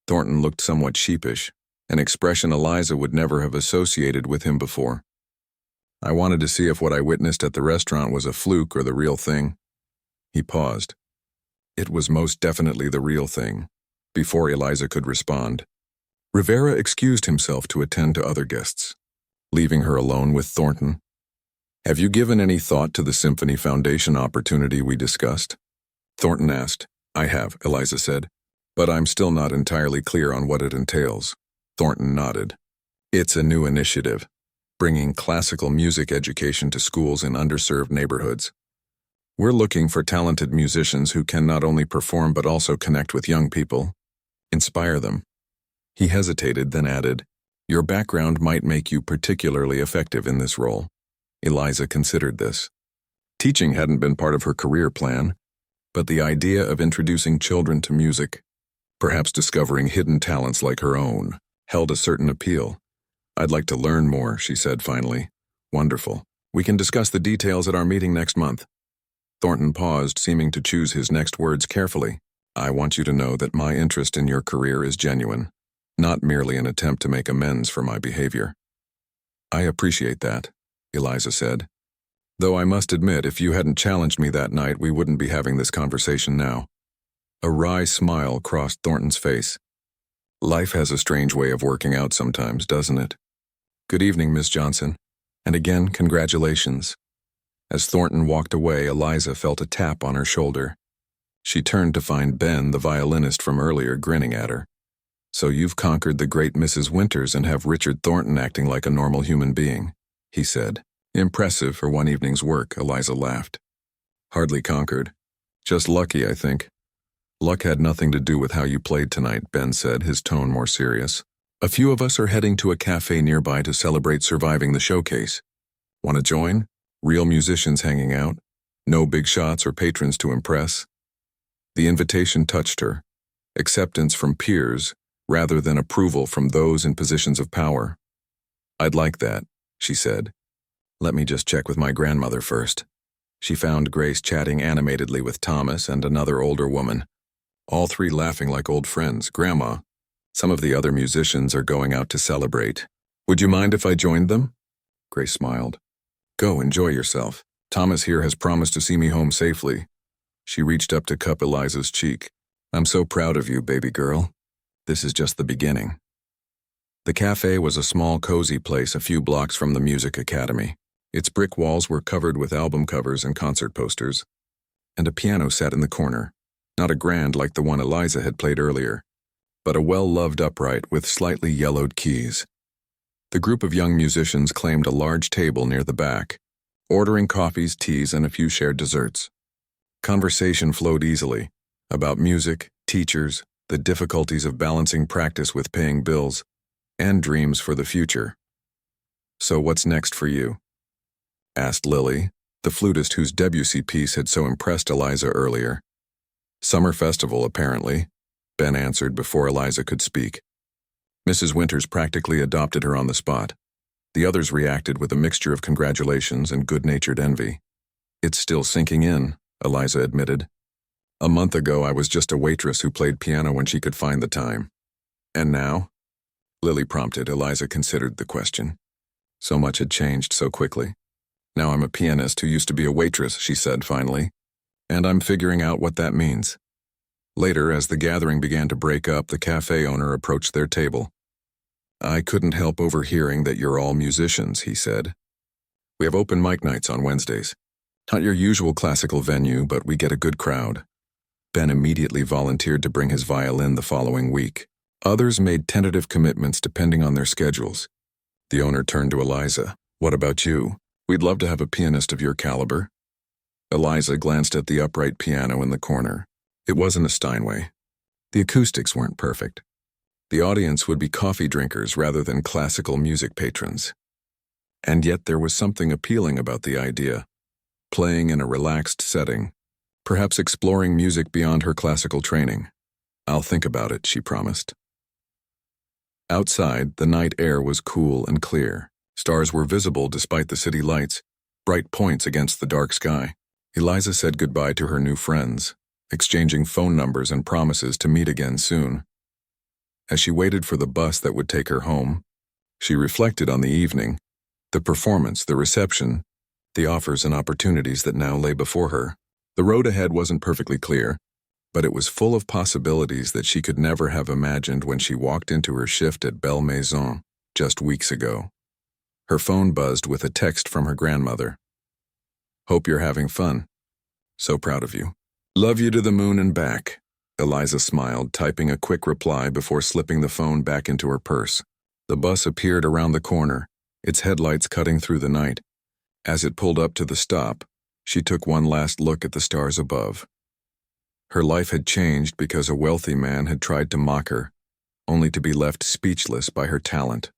Thornton looked somewhat sheepish, an expression Eliza would never have associated with him before. "I wanted to see if what I witnessed at the restaurant was a fluke or the real thing." He paused. It was most definitely the real thing. Before Eliza could respond, Rivera excused himself to attend to other guests, leaving her alone with Thornton. "Have you given any thought to the Symphony Foundation opportunity we discussed?" Thornton asked. "I have," Eliza said, "but I'm still not entirely clear on what it entails." Thornton nodded. "It's a new initiative, bringing classical music education to schools in underserved neighborhoods. We're looking for talented musicians who can not only perform but also connect with young people, inspire them." He hesitated, then added, "Your background might make you particularly effective in this role." Eliza considered this. Teaching hadn't been part of her career plan, but the idea of introducing children to music, perhaps discovering hidden talents like her own, held a certain appeal. I'd like to learn more, she said finally. Wonderful. We can discuss the details at our meeting next month. Thornton paused, seeming to choose his next words carefully. I want you to know that my interest in your career is genuine, not merely an attempt to make amends for my behavior. I appreciate that, Eliza said. Though I must admit, if you hadn't challenged me that night, we wouldn't be having this conversation now. A wry smile crossed Thornton's face. Life has a strange way of working out sometimes, doesn't it? Good evening, Miss Johnson. And again, congratulations. As Thornton walked away, Eliza felt a tap on her shoulder. She turned to find Ben, the violinist from earlier, grinning at her. So you've conquered the great Mrs. Winters and have Richard Thornton acting like a normal human being, he said. Impressive for one evening's work, Eliza laughed. Hardly conquered. Just lucky, I think. Luck had nothing to do with how you played tonight, Ben said, his tone more serious. A few of us are heading to a cafe nearby to celebrate surviving the showcase. Want to join? Real musicians hanging out. No big shots or patrons to impress. The invitation touched her. Acceptance from peers, rather than approval from those in positions of power. I'd like that, she said. Let me just check with my grandmother first. She found Grace chatting animatedly with Thomas and another older woman. All three laughing like old friends. Grandma, some of the other musicians are going out to celebrate. Would you mind if I joined them? Grace smiled. Go, enjoy yourself. Thomas here has promised to see me home safely. She reached up to cup Eliza's cheek. I'm so proud of you, baby girl. This is just the beginning. The cafe was a small, cozy place a few blocks from the music academy. Its brick walls were covered with album covers and concert posters, and a piano sat in the corner. Not a grand like the one Eliza had played earlier, but a well-loved upright with slightly yellowed keys. The group of young musicians claimed a large table near the back, ordering coffees, teas, and a few shared desserts. Conversation flowed easily, about music, teachers, the difficulties of balancing practice with paying bills, and dreams for the future. So what's next for you? Asked Lily, the flutist whose Debussy piece had so impressed Eliza earlier. Summer festival, apparently, Ben answered before Eliza could speak. Mrs. Winters practically adopted her on the spot. The others reacted with a mixture of congratulations and good-natured envy. It's still sinking in, Eliza admitted. A month ago, I was just a waitress who played piano when she could find the time. And now? Lily prompted. Eliza considered the question. So much had changed so quickly. Now I'm a pianist who used to be a waitress, she said finally. And I'm figuring out what that means. Later, as the gathering began to break up, the cafe owner approached their table. I couldn't help overhearing that you're all musicians, he said. We have open mic nights on Wednesdays. Not your usual classical venue, but we get a good crowd. Ben immediately volunteered to bring his violin the following week. Others made tentative commitments depending on their schedules. The owner turned to Eliza. What about you? We'd love to have a pianist of your caliber. Eliza glanced at the upright piano in the corner. It wasn't a Steinway. The acoustics weren't perfect. The audience would be coffee drinkers rather than classical music patrons. And yet there was something appealing about the idea. Playing in a relaxed setting, perhaps exploring music beyond her classical training. I'll think about it, she promised. Outside, the night air was cool and clear. Stars were visible despite the city lights, bright points against the dark sky. Eliza said goodbye to her new friends, exchanging phone numbers and promises to meet again soon. As she waited for the bus that would take her home, she reflected on the evening, the performance, the reception, the offers and opportunities that now lay before her. The road ahead wasn't perfectly clear, but it was full of possibilities that she could never have imagined when she walked into her shift at Belle Maison just weeks ago. Her phone buzzed with a text from her grandmother. Hope you're having fun. So proud of you. Love you to the moon and back. Eliza smiled, typing a quick reply before slipping the phone back into her purse. The bus appeared around the corner, its headlights cutting through the night. As it pulled up to the stop, she took one last look at the stars above. Her life had changed because a wealthy man had tried to mock her, only to be left speechless by her talent.